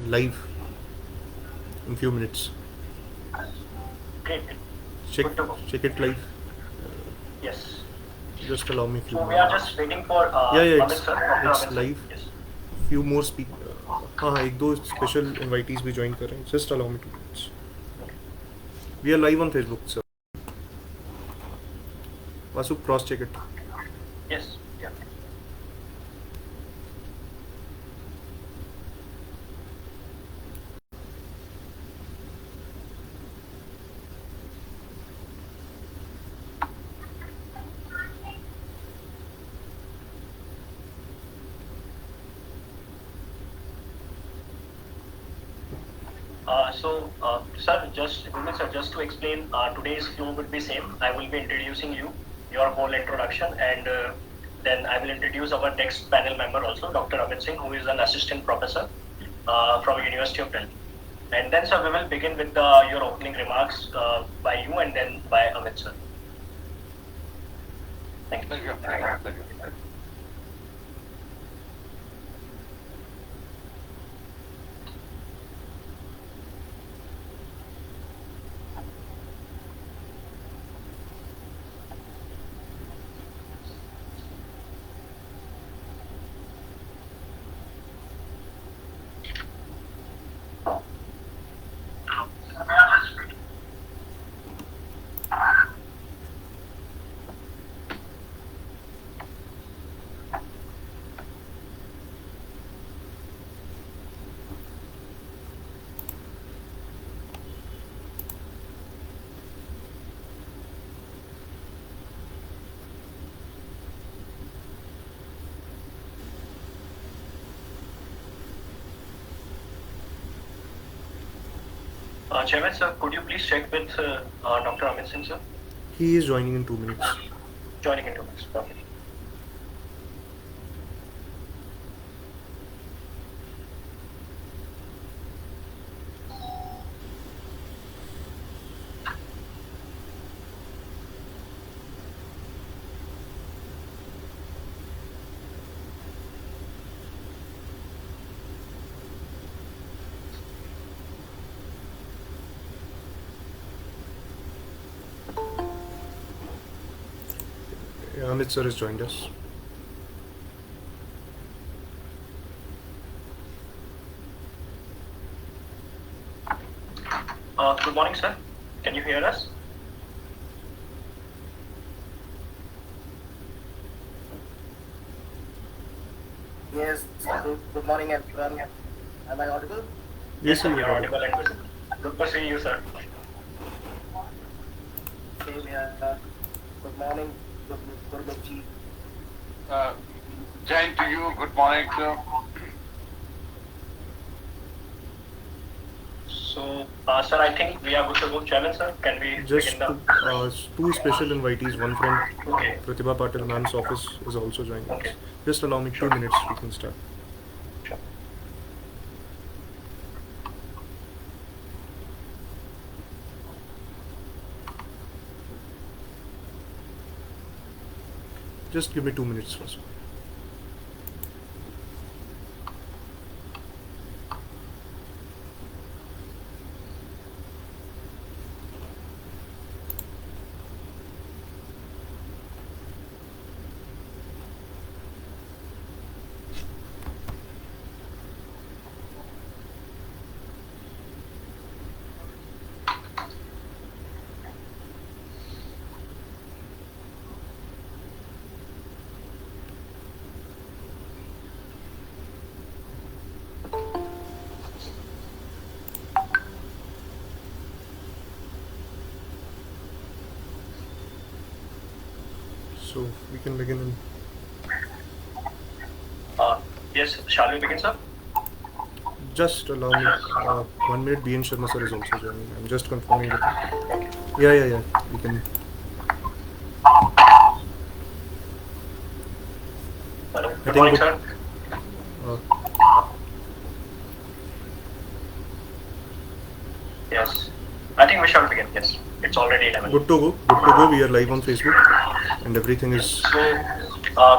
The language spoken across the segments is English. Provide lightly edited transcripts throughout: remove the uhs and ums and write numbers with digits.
live in few minutes. Great. Check Good to go. check it live. Yes. Just allow me a few So we are minutes. just waiting for Yeah, Amit sir, Dr. it's Amit sir. live. Yes. Few more speak. हाँ एक दो special invitees भी join कर रहे हैं. Just allow me 2 minutes. We are live on Facebook, sir. Vasu, cross check it. Yes. Yeah. Sir, just to explain, today's flow would be same. I will be introducing you, your whole introduction, and then I will introduce our next panel member also, Dr. Amit Singh, who is an assistant professor from University of Delhi. And then, sir, we will begin with your opening remarks by you and then by Amit sir. Thank you. Thank you. Chairman, sir, could you please check with Dr. Amit Singh, sir? He is joining in 2 minutes. Joining in 2 minutes. Okay. Amit sir has joined us. Good morning, sir. Can you hear us? Yes, good morning everyone. Am I audible? Yes, sir. You're audible and visible. Good to see you, sir. Same here. Good morning, Gurubji. Jain to you. Good morning, sir. So, sir, I think we are good to go. Chairman, sir, can we Just begin the... two special invitees. One from Okay. Pratibha Patil ma'am's office is also joining us. Okay. Just allow me Sure. 2 minutes. We can start. Sure. Just give me 2 minutes first. So we can begin in Yes, shall we begin, sir? just allow me 1 minute. BN Sharma sir is also joining. I'm just confirming it. Yeah. We can. Hello. think Good morning, good- sir. Uh, Yes. I think we shall begin. Yes. It's already 11. good to go. Good to go. We are live on Facebook, and everything is. So,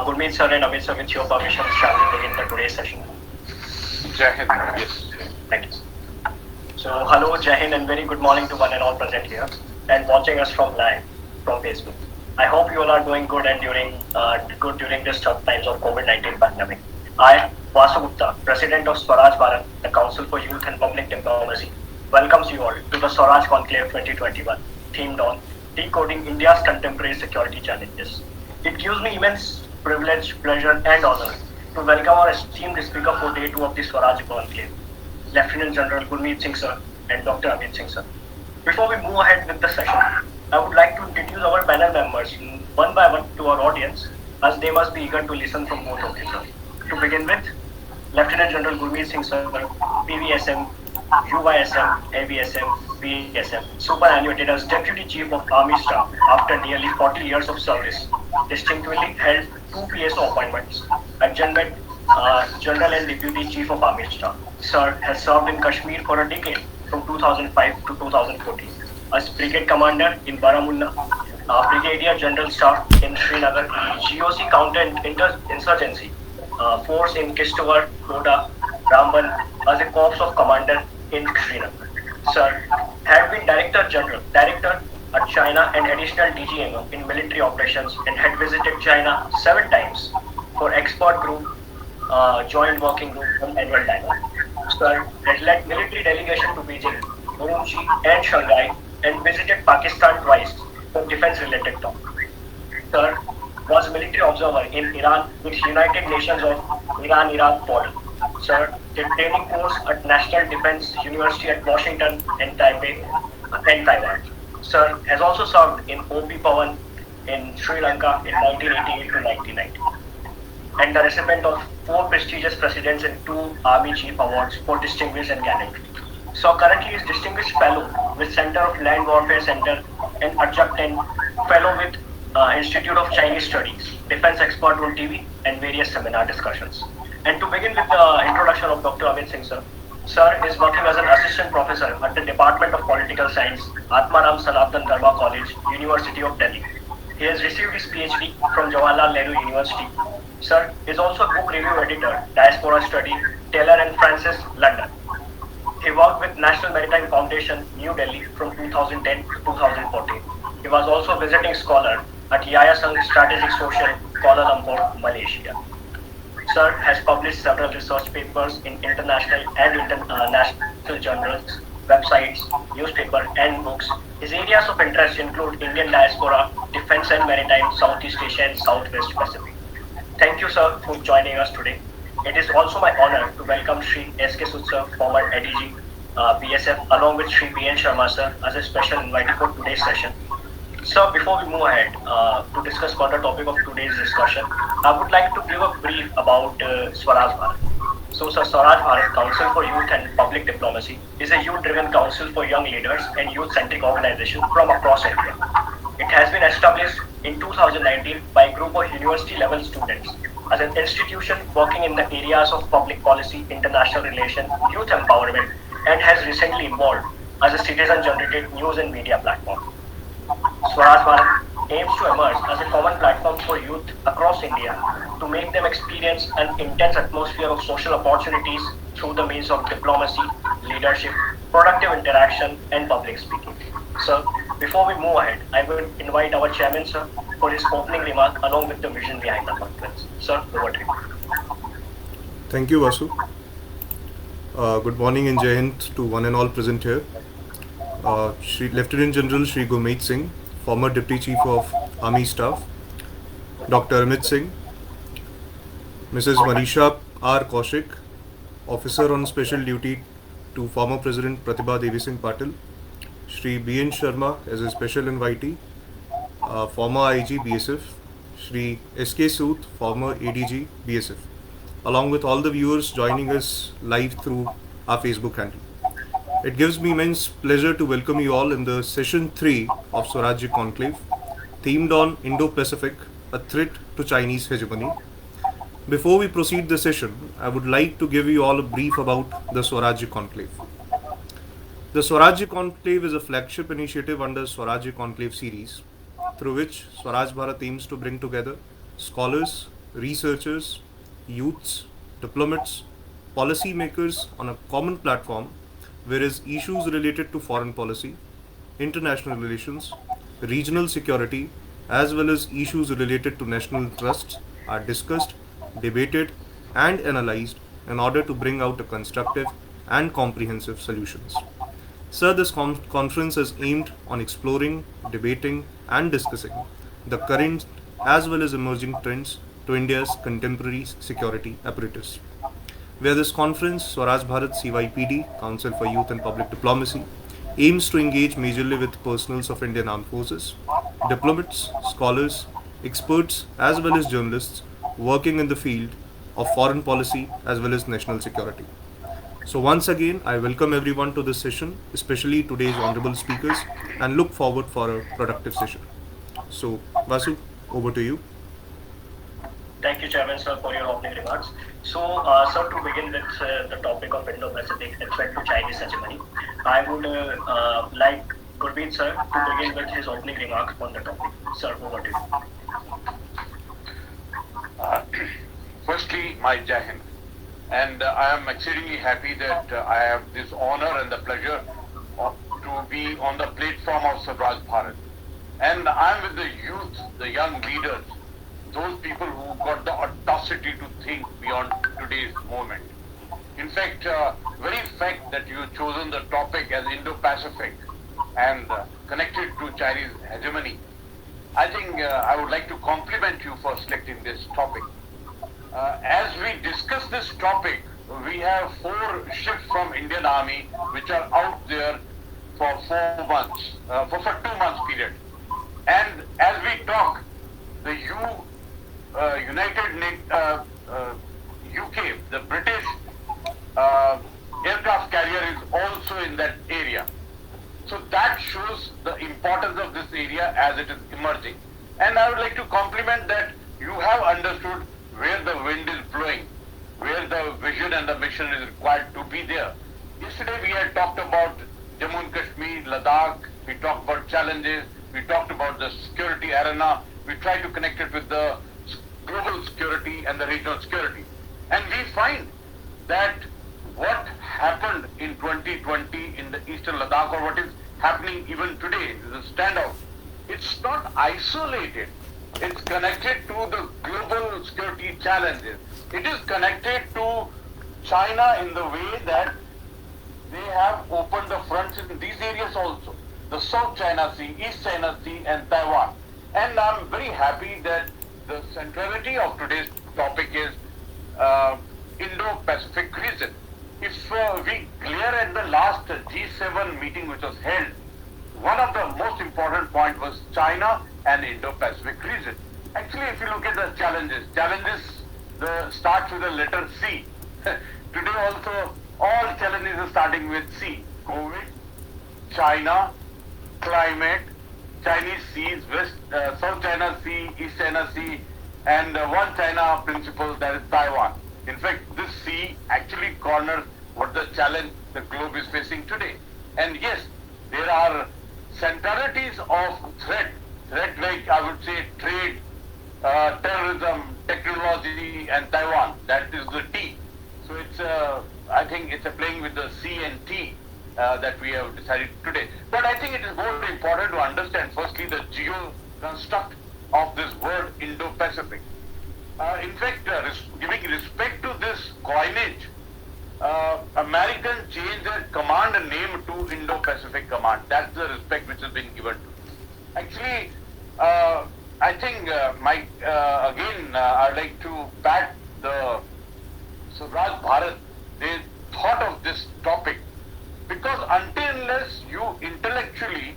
Gurmeet sir and Amit sir, with your permission, shall we begin the today's session? Jai Hind. Yes. Thank you. So, hello, Jai Hind, and very good morning to one and all present here and watching us from live from Facebook. I hope you all are doing good and during this tough times of COVID-19 pandemic. I, Vasu Gupta, President of Swaraj Bharat, the Council for Youth and Public Diplomacy, welcomes you all to the Swaraj Conclave 2021, themed on decoding India's contemporary security challenges. It gives me immense privilege, pleasure, and honor to welcome our esteemed speaker for day 2 of the Swaraj Conclave, Lieutenant General Gurmeet Singh sir and Dr. Amit Singh sir. Before we move ahead with the session, I would like to introduce our panel members one by one to our audience, as they must be eager to listen from both of you, sir. To begin with, Lieutenant General Gurmeet Singh sir, PVSM, UYSM, AVSM, VSM, superannuated as Deputy Chief of Army Staff after nearly 40 years of service, distinctly held 2 PSO appointments, adjutant, General and Deputy Chief of Army Staff. Sir has served in Kashmir for a decade from 2005 to 2014 as Brigade Commander in Baramulla, Brigadier General Staff in Srinagar, GOC Counter-Insurgency Force in Kishtwar, Doda, Ramban as a Corps of Commander in Srinagar. Sir had been Director at China and Additional DGMO in military operations and had visited China 7 times for expert group, joint working group and annual dialogue. Sir had led military delegation to Beijing, Urumqi and Shanghai and visited Pakistan twice for defense-related talk. Sir was military observer in Iran with United Nations of Iran-Iraq border. Sir did training course at National Defense University at Washington and Taipei and Taiwan. Sir has also served in OP Pawan in Sri Lanka in 1988 to 1990 and the recipient of 4 prestigious presidents and 2 Army Chief Awards for distinguished and gallantry. So currently is Distinguished Fellow with Center of Land Warfare Center and Adjunct Fellow with Institute of Chinese Studies, Defense Expert on TV and various seminar discussions. And to begin with the introduction of Dr. Amit Singh sir, Sir is working as an assistant professor at the Department of Political Science, Atmaram Sanatan Dharma College, University of Delhi. He has received his PhD from Jawaharlal Nehru University. Sir is also a book review editor, Diaspora Study, Taylor and Francis, London. He worked with National Maritime Foundation, New Delhi from 2010 to 2014. He was also visiting scholar at Yayasan Strategic Social, Kuala Lumpur, Malaysia. Sir has published several research papers in international and international journals, websites, newspaper and books. His areas of interest include Indian diaspora, defense and maritime, Southeast Asia and Southwest Pacific. Thank you, sir, for joining us today. It is also my honor to welcome Shri S.K. Sood sir, former ADG, BSF, along with Shri B.N. Sharma sir as a special invitee for today's session. Sir, before we move ahead to discuss further topic of today's discussion, I would like to give a brief about Swaraj Bharat. So, sir, Swaraj Bharat Council for Youth and Public Diplomacy is a youth-driven council for young leaders and youth-centric organization from across India. It has been established in 2019 by a group of university-level students as an institution working in the areas of public policy, international relations, youth empowerment, and has recently evolved as a citizen-generated news and media platform. Swaraj Bharat aims to emerge as a common platform for youth across India to make them experience an intense atmosphere of social opportunities through the means of diplomacy, leadership, productive interaction, and public speaking. Sir, before we move ahead, I will invite our chairman, sir, for his opening remark along with the vision behind the conference. Sir, over to you. Thank you, Vasu. Good morning and Jai Hind to one and all present here. Shri Lieutenant General Shri Gurmeet Singh, former Deputy Chief of Army Staff, Dr. Amit Singh, Mrs. Manisha R. Kaushik, Officer on Special Duty to former President Pratibha Devi Singh Patil, Shri B.N. Sharma as a special invitee, former IG BSF, Shri S.K. Sood, former ADG BSF, along with all the viewers joining us live through our Facebook handle. It gives me immense pleasure to welcome you all in the session 3 of Swaraj Conclave, themed on Indo-Pacific, a threat to Chinese hegemony. Before we proceed the session, I would like to give you all a brief about the Swaraj Conclave. The Swaraj Conclave is a flagship initiative under Swaraj Conclave series, through which Swaraj Bharat aims to bring together scholars, researchers, youths, diplomats, policymakers on a common platform, whereas issues related to foreign policy, international relations, regional security, as well as issues related to national interests are discussed, debated, and analyzed in order to bring out a constructive and comprehensive solutions. Sir, this conference is aimed on exploring, debating, and discussing the current as well as emerging trends to India's contemporary security apparatus. Where this conference, Swaraj Bharat CYPD, Council for Youth and Public Diplomacy, aims to engage majorly with personals of Indian Armed Forces, diplomats, scholars, experts, as well as journalists working in the field of foreign policy as well as national security. So, once again, I welcome everyone to this session, especially today's honorable speakers, and look forward for a productive session. So, Vasu, over to you. Thank you, Chairman, sir, for your opening remarks. So, sir, to begin with the topic of Indo-Pacific and threat to Chinese hegemony, I would like Gurmeet, sir, to begin with his opening remarks on the topic. Sir, over to you. Firstly, my Jai Hind. And I am exceedingly happy that I have this honor and the pleasure to be on the platform of Swaraj Bharat. And I am with the youth, the young leaders, those people who got the audacity to think beyond today's moment. In fact, very fact that you have chosen the topic as Indo-Pacific and connected to Chinese hegemony, I think I would like to compliment you for selecting this topic. As we discuss this topic, we have 4 ships from Indian Army which are out there for 4 months, for 2 months period. And as we talk, the UK, the British aircraft carrier is also in that area. So that shows the importance of this area as it is emerging. And I would like to compliment that you have understood where the wind is blowing, where the vision and the mission is required to be there. Yesterday we had talked about Jammu and Kashmir, Ladakh, we talked about challenges, we talked about the security arena, we tried to connect it with the global security and the regional security. And we find that what happened in 2020 in the eastern Ladakh or what is happening even today, the standoff, it's not isolated. It's connected to the global security challenges. It is connected to China in the way that they have opened the fronts in these areas also. The South China Sea, East China Sea and Taiwan. And I'm very happy that the centrality of today's topic is Indo-Pacific region. If we glare at the last G7 meeting which was held, one of the most important point was China and Indo-Pacific region. Actually, if you look at the challenges starts with the letter C. Today also, all challenges are starting with C. COVID, China, climate, Chinese seas, South China Sea, East China Sea, and one China principle, that is Taiwan. In fact, this sea actually corners what the challenge the globe is facing today. And yes, there are centralities of threat like I would say trade, terrorism, technology, and Taiwan. That is the T. So it's I think it's a playing with the C and T that we have decided today. But I think it is more important to understand firstly the geo construct of this word Indo-Pacific. In fact, giving respect to this coinage, American changed their command name to Indo-Pacific Command. That's the respect which has been given to. Actually, I think I'd like to pat the Swaraj Bharat. They thought of this topic because until unless you intellectually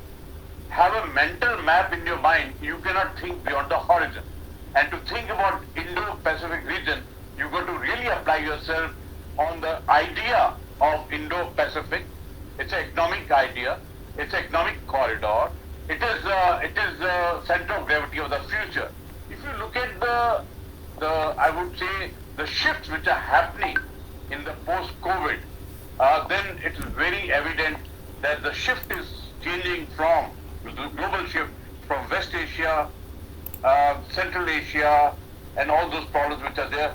have a mental map in your mind, you cannot think beyond the horizon. And to think about Indo-Pacific region, you got to really apply yourself on the idea of Indo-Pacific. It's an economic idea. It's an economic corridor. It is the center of gravity of the future. If you look at the I would say the shifts which are happening in the post-COVID, then it is very evident that the shift is changing from the global shift from West Asia, Central Asia, and all those problems which are there.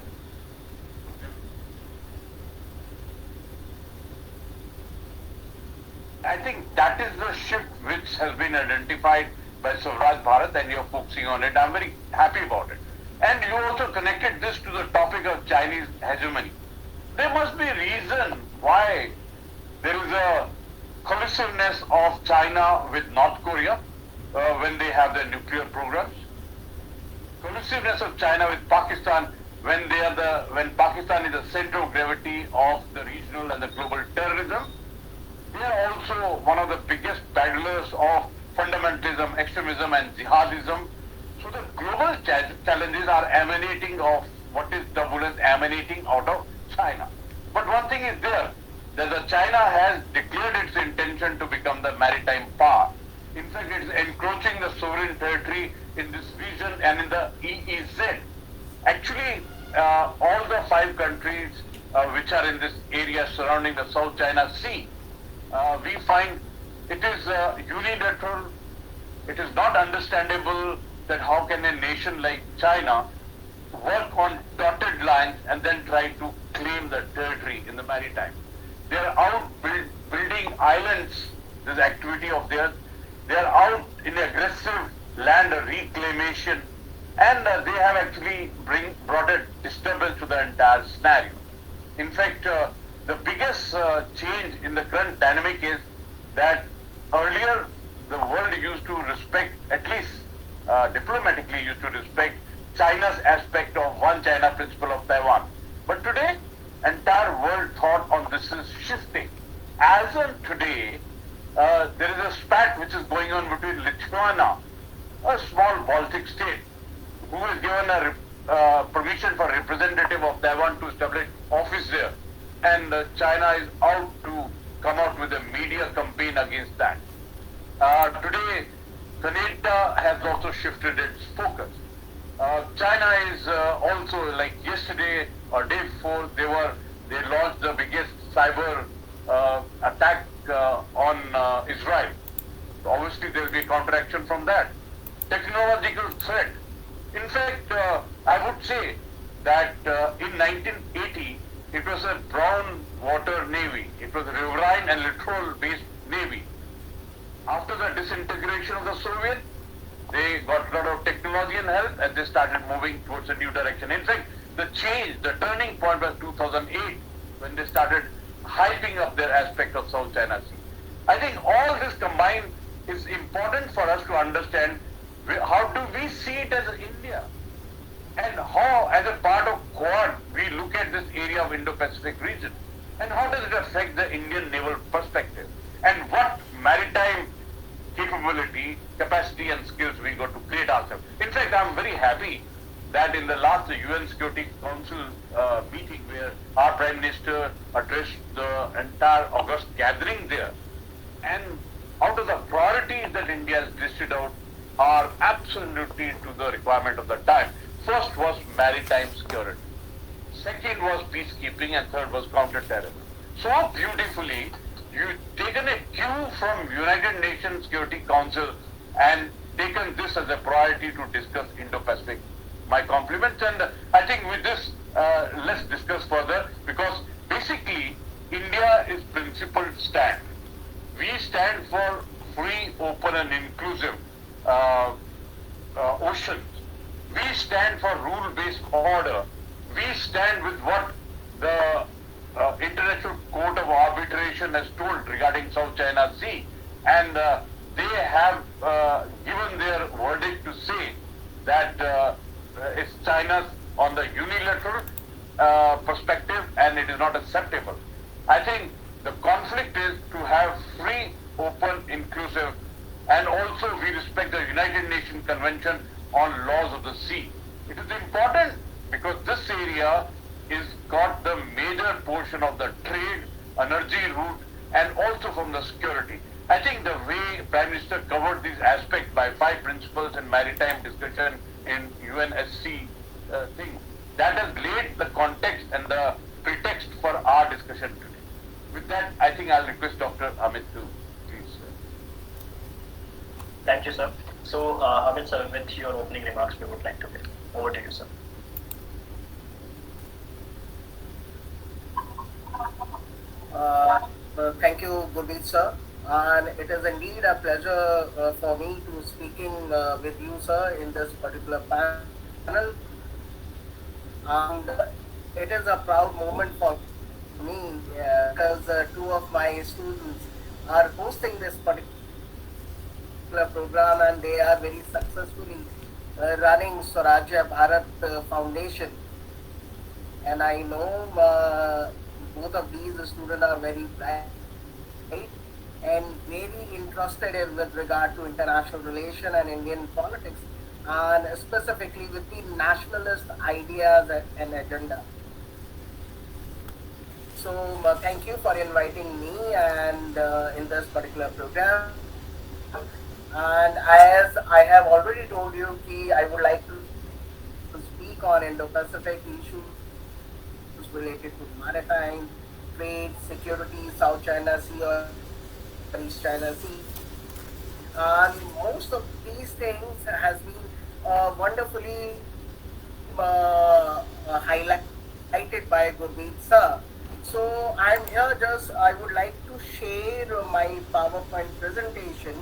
I think that is the shift which has been identified by Swaraj Bharat, and you're focusing on it. I'm very happy about it. And you also connected this to the topic of Chinese hegemony. There must be a reason why there is a cohesiveness of China with North Korea when they have their nuclear programs. Cohesiveness of China with Pakistan when Pakistan is the center of gravity of the regional and the global terrorism. They are also one of the biggest battlers of fundamentalism, extremism, and jihadism. So the global challenges are emanating of what is turbulence emanating out of China. But one thing is there, that the China has declared its intention to become the maritime power. In fact, it is encroaching the sovereign territory in this region and in the EEZ. Actually, all the 5 countries which are in this area surrounding the South China Sea, we find it is unilateral. It is not understandable that how can a nation like China work on dotted lines and then try to claim the territory in the maritime. They are out building islands, this activity of theirs. They are out in aggressive land reclamation, and they have actually brought a disturbance to the entire scenario. In fact, the biggest change in the current dynamic is that earlier the world used to respect, at least diplomatically used to respect China's aspect of one China principle of Taiwan. But today, entire world thought on this is shifting. As of today, there is a spat which is going on between Lithuania, a small Baltic state, who is given a permission for representative of Taiwan to establish office there, and China is out to come out with a media campaign against that. Today, Canada has also shifted its focus. China is also, like yesterday or day before, they launched the biggest cyber attack on Israel. So obviously, there will be counteraction from that. Technological threat. In fact, I would say that in 1980, it was a brown water navy. It was a riverine and littoral based navy. After the disintegration of the Soviet, they got a lot of technology and help, and they started moving towards a new direction. In fact, the change, the turning point was 2008, when they started hyping up their aspect of South China Sea. I think all this combined is important for us to understand how do we see it as India, and how, as a part of Quad, we look at this area of Indo-Pacific region, and how does it affect the Indian naval perspective, and what maritime capability, capacity and skills we got to create ourselves. In fact, I'm very happy that in the last UN Security Council meeting, where our Prime Minister addressed the entire August gathering there, and out of the priorities that India has listed out are absolutely to the requirement of the time. First was maritime security. Second was peacekeeping, and third was counter-terrorism. So beautifully, you've taken a cue from United Nations Security Council and taken this as a priority to discuss Indo-Pacific. My compliments, and I think with this, let's discuss further, because basically India is principled stand. We stand for free, open and inclusive oceans. We stand for rule-based order. We stand with what the International Court of Arbitration has told regarding South China Sea, and they have given their verdict to say that it's China's on the unilateral perspective, and it is not acceptable. I think the conflict is to have free, open, inclusive, and also we respect the United Nations Convention on Laws of the Sea. It is important because this area is got the major portion of the trade, energy route, and also from the security. I think the way Prime Minister covered these aspects by 5 principles in maritime discussion in UNSC thing, that has laid the context and the pretext for our discussion today. With that, I think I'll request Dr. Amit to please. Thank you, sir. So, Amit sir, with your opening remarks, we would like to begin. Over to you, sir. Thank you, Gurmeet sir. and it is indeed a pleasure for me to speaking with you, sir, in this particular panel. And it is a proud moment for me because two of my students are hosting this particular program, and they are very successfully running Swarajya Bharat Foundation. And I know both of these students are very bright and very interested in with regard to international relation and Indian politics, and specifically with the nationalist ideas and agenda. So thank you for inviting me and in this particular program. And as I have already told you, I would like to speak on Indo-Pacific issues related to maritime, trade, security, South China Sea or East China Sea. And most of these things has been wonderfully highlighted by Gurmeet sir. So I'm here just, I would like to share my PowerPoint presentation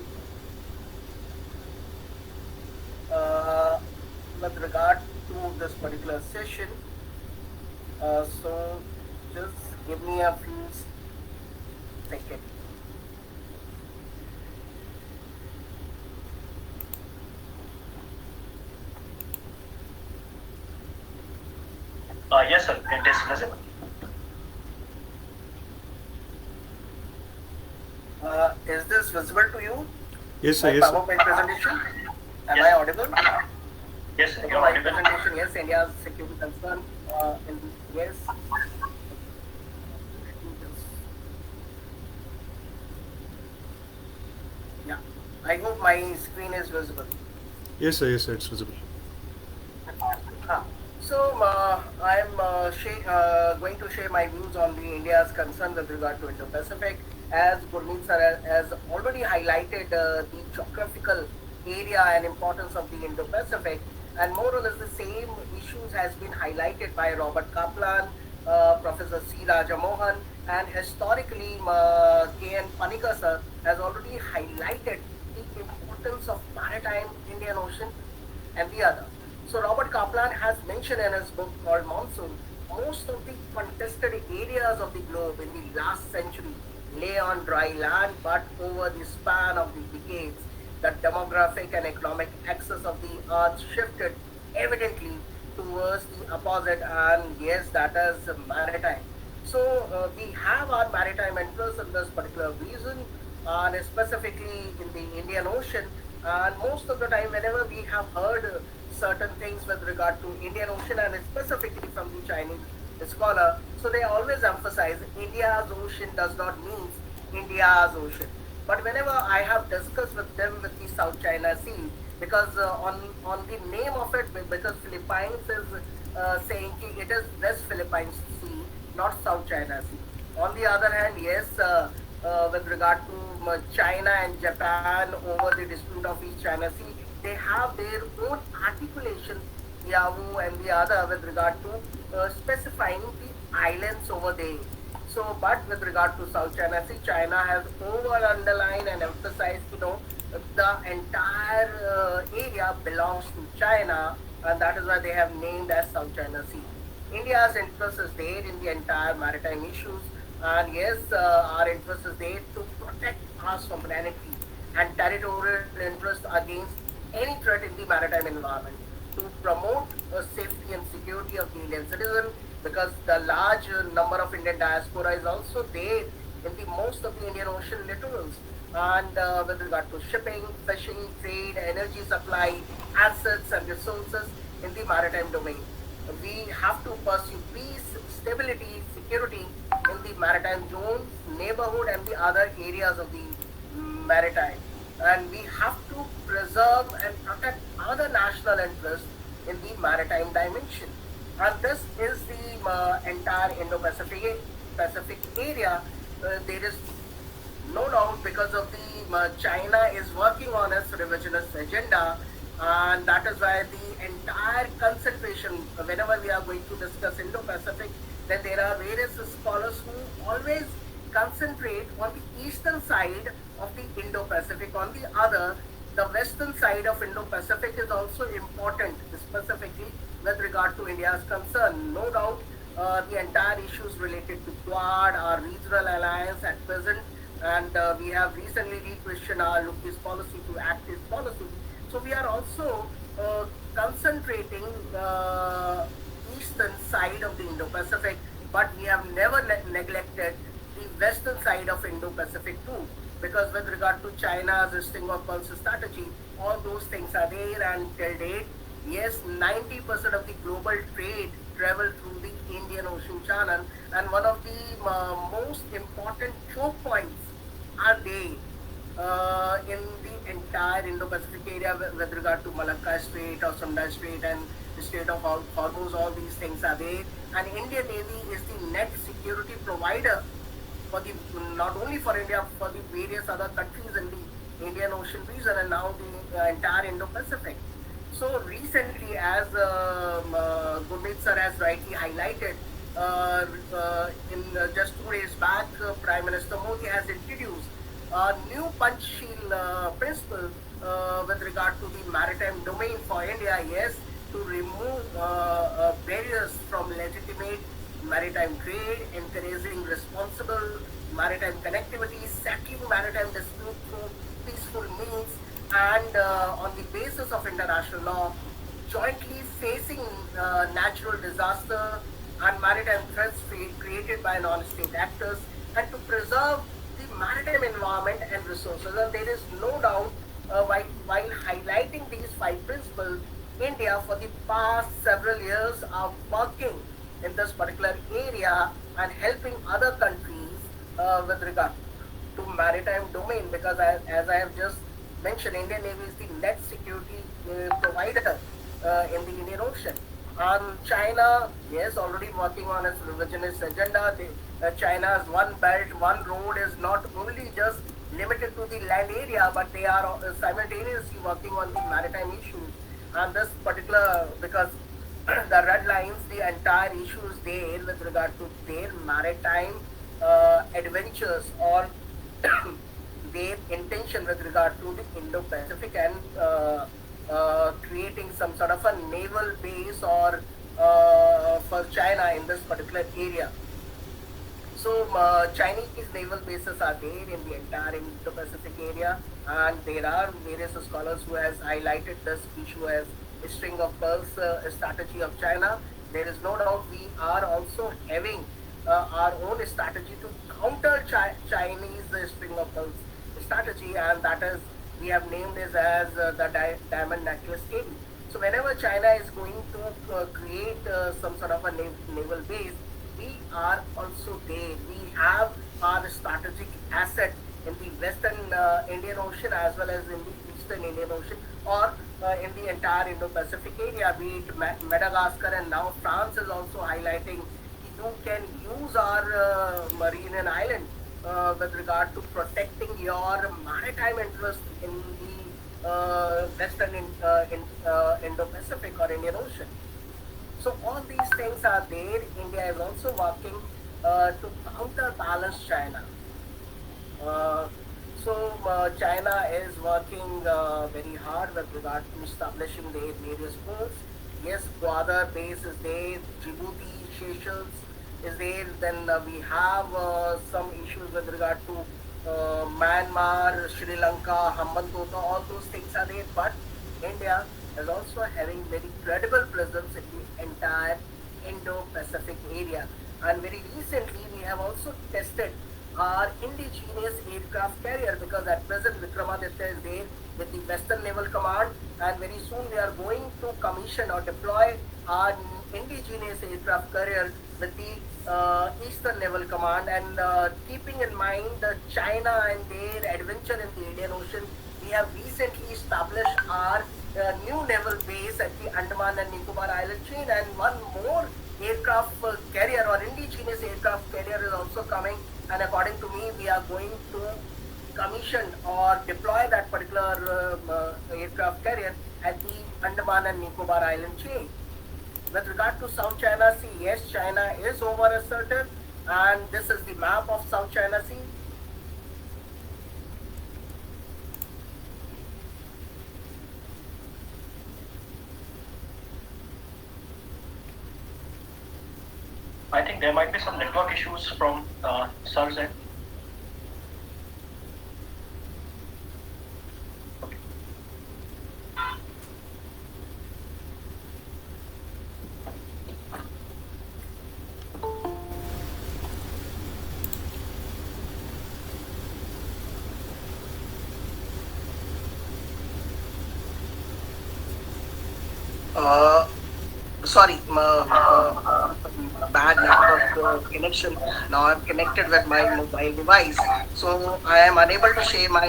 uh, with regard to this particular session. So just give me a few seconds. Yes, sir, it is visible. Is this visible to you? Yes, sir. My Yes, sir. PowerPoint presentation? Am Yes. I audible? Yes, sir, So you're my audible. presentation, yes, India's security concern. Yes. Yeah. I hope my screen is visible. Yes, sir. Yes, sir. It's visible. So I'm going to share my views on the India's concern with regard to Indo-Pacific. As Gurmeet sir has already highlighted the geographical area and importance of the Indo-Pacific, and more or less the same issues has been highlighted by Robert Kaplan, Professor C. Rajamohan, and historically K.N. Panikar sir has already highlighted the importance of maritime Indian Ocean and the other. So Robert Kaplan has mentioned in his book called Monsoon, most of the contested areas of the globe in the last century lay on dry land, but over the span of the decades, the demographic and economic axis of the earth shifted evidently towards the opposite, and yes, that is maritime. So we have our maritime interests in this particular region, and specifically in the Indian Ocean. And most of the time, whenever we have heard certain things with regard to Indian Ocean, and specifically from the Chinese scholar, so they always emphasize India's ocean does not mean India's ocean. But whenever I have discussed with them with the South China Sea, because on the name of it, because Philippines is saying it is West Philippines Sea, not South China Sea. On the other hand, yes, with regard to China and Japan over the dispute of East China Sea, they have their own articulation, Yahoo and the other, with regard to specifying the islands over there. So, but with regard to South China Sea, China has over underlined and emphasized, the entire area belongs to China, and that is why they have named as South China Sea. India's interest is there in the entire maritime issues, and yes, our interest is there to protect our sovereignty and territorial interest against any threat in the maritime environment, to promote safety and security of the Indian citizen, because the large number of Indian diaspora is also there in the most of the Indian Ocean littorals, and with regard to shipping, fishing, trade, energy supply, assets and resources in the maritime domain. We have to pursue peace, stability, security in the maritime zones, neighborhood and the other areas of the maritime. And we have to preserve and protect other national interests in the maritime dimension. And this is the entire Indo-Pacific area. There is no doubt, because of the China is working on its revisionist agenda, and that is why the entire concentration, whenever we are going to discuss Indo-Pacific, then there are various scholars who always concentrate on the eastern eastern side of the Indo-Pacific. On the other, the western side of Indo-Pacific is also important, specifically with regard to India's concern. No doubt, the entire issues related to Quad, our regional alliance at present, and we have recently re-questioned our Look-East policy to Act-East policy. So we are also concentrating eastern side of the Indo-Pacific, but we have never neglected the western side of Indo-Pacific too. Because with regard to China's string of pearls strategy, all those things are there, and till date, yes, 90% of the global trade travel through the Indian Ocean Channel, and one of the most important choke points are they in the entire Indo-Pacific area with regard to Malacca Strait or Sunda Strait and the Strait of Hormuz. All these things are there, and Indian Navy is the net security provider for the, not only for India, for the various other countries in the Indian Ocean region and now the entire Indo-Pacific. So recently, as Gurmeet sir has rightly highlighted, in just 2 days back, Prime Minister Modi has introduced a new Panchsheel principle with regard to the maritime domain for India. Yes, to remove barriers from legitimate maritime trade, encouraging responsible maritime connectivity, settling maritime dispute through peaceful means, and on the basis of international law, jointly facing natural disaster and maritime threats created by non-state actors, and to preserve the maritime environment and resources. And there is no doubt, while highlighting these 5 principles, India for the past several years are working in this particular area and helping other countries with regard to maritime domain, because as I have just mentioned, Indian Navy is the net security provider in the Indian Ocean. China, yes, already working on its revisionist agenda. China's one belt, one road is not only just limited to the land area, but they are simultaneously working on the maritime issues. And this particular, because the red lines, the entire issues there with regard to their maritime adventures or their intention with regard to the Indo-Pacific and creating some sort of a naval base or for China in this particular area. So Chinese naval bases are there in the entire Indo-Pacific area, and there are various scholars who has highlighted this issue as a string of pearls strategy of China. There is no doubt we are also having our own strategy to counter Chinese string of pearls strategy, and that is we have named it as the diamond necklace game. So whenever China is going to create some sort of a naval base, we are also there. We have our strategic asset in the Western Indian Ocean as well as in the Eastern Indian Ocean, or in the entire Indo-Pacific area, be it Madagascar, and now France is also highlighting you can use our marine island with regard to protecting your maritime interest in the Western Indo-Pacific or Indian Ocean. So all these things are there. India is also working to counterbalance China. China is working very hard with regard to establishing their various goals. Yes, Gwadar base is there, Djibouti, Seychelles is there. Then we have some issues with regard to Myanmar, Sri Lanka, Hambantota, all those things are there. But India is also having very credible presence in the entire Indo-Pacific area. And very recently we have also tested our indigenous aircraft carrier, because at present Vikramaditya is there with the Western Naval Command, and very soon we are going to commission or deploy our indigenous aircraft carrier with the Eastern Naval Command. And keeping in mind China and their adventure in the Indian Ocean, we have recently established our new naval base at the Andaman and Nicobar Island chain, and one more aircraft carrier or indigenous aircraft carrier is also coming, and according to me we are going to commission or deploy that particular aircraft carrier at the Andaman and Nicobar Island chain. With regard to South China Sea, yes, China is over assertive, and this is the map of South China Sea. I think there might be some network issues from Sir's end. Uh, Sorry, bad network connection. Now I'm connected with my mobile device, so I am unable to share my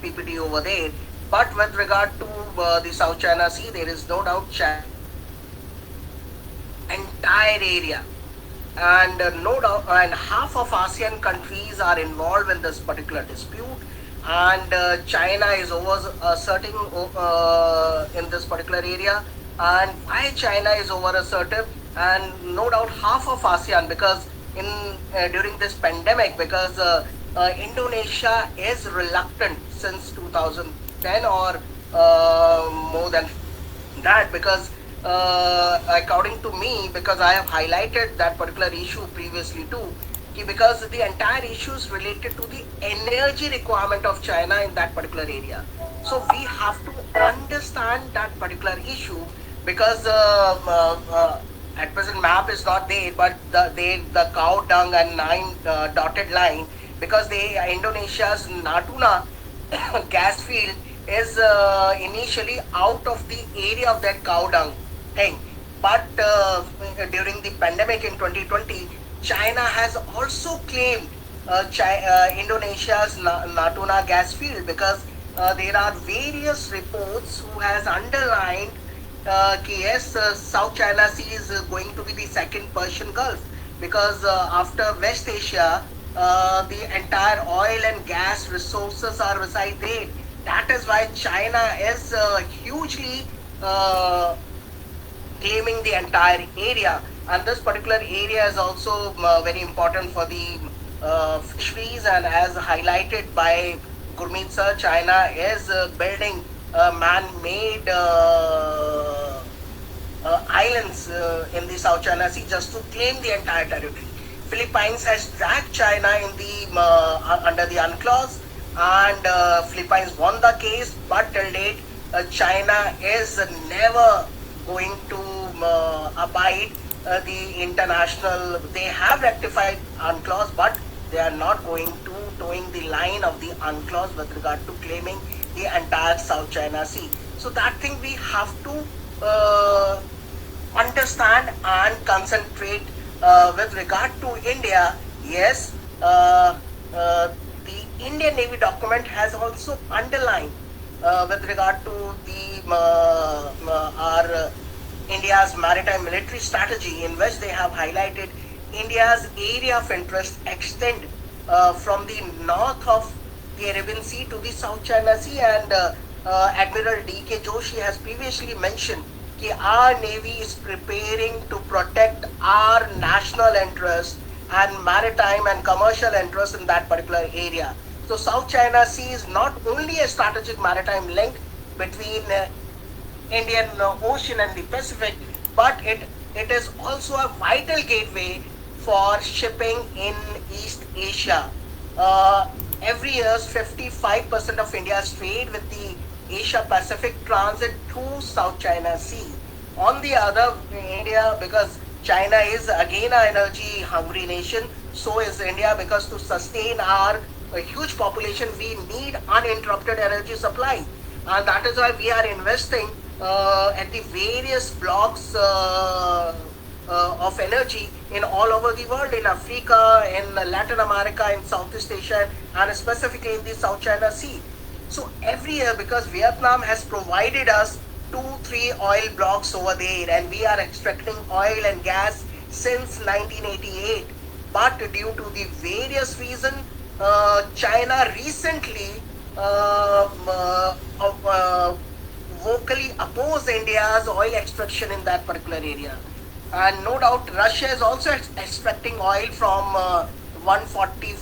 PPT over there. But with regard to the South China Sea, there is no doubt entire area, and no doubt, and half of ASEAN countries are involved in this particular dispute, and China is over asserting in this particular area, and why China is over assertive, and no doubt half of ASEAN, because in during this pandemic, because Indonesia is reluctant since 2010 or more than that, because according to me, because I have highlighted that particular issue previously too, because the entire issue is related to the energy requirement of China in that particular area. So we have to understand that particular issue, because at present map is not there, but the cow dung and nine dotted line, because Indonesia's Natuna gas field is initially out of the area of that cow dung thing. But during the pandemic in 2020, China has also claimed Indonesia's Natuna gas field, because there are various reports who has underlined yes, South China Sea is going to be the second Persian Gulf, because after West Asia, the entire oil and gas resources are reside there. That is why China is hugely claiming the entire area, and this particular area is also very important for the fisheries, and as highlighted by Gurmeet sir, China is building man-made islands in the South China Sea just to claim the entire territory. Philippines has dragged China in the under the UNCLOS, and Philippines won the case, but till date China is never going to abide the international. They have rectified UNCLOS, but they are not going to towing the line of the UNCLOS with regard to claiming the entire South China Sea. So that thing we have to understand and concentrate with regard to India. Yes, the Indian Navy document has also underlined with regard to the our India's maritime military strategy, in which they have highlighted India's area of interest extend from the north of the Arabian Sea to the South China Sea, and Admiral D.K. Joshi has previously mentioned that our Navy is preparing to protect our national interest and maritime and commercial interest in that particular area. So South China Sea is not only a strategic maritime link between Indian Ocean and the Pacific, but it is also a vital gateway for shipping in East Asia. Every year, 55% of India's trade with the Asia Pacific transit through South China Sea. On the other, India, because China is again an energy hungry nation, so is India, because to sustain our huge population, we need uninterrupted energy supply. And that is why we are investing at the various blocks of energy in all over the world, in Africa, in Latin America, in Southeast Asia, and specifically in the South China Sea. So every year, because Vietnam has provided us 2-3 oil blocks over there, and we are extracting oil and gas since 1988. But due to the various reasons, China recently vocally opposed India's oil extraction in that particular area. And no doubt Russia is also extracting oil from 114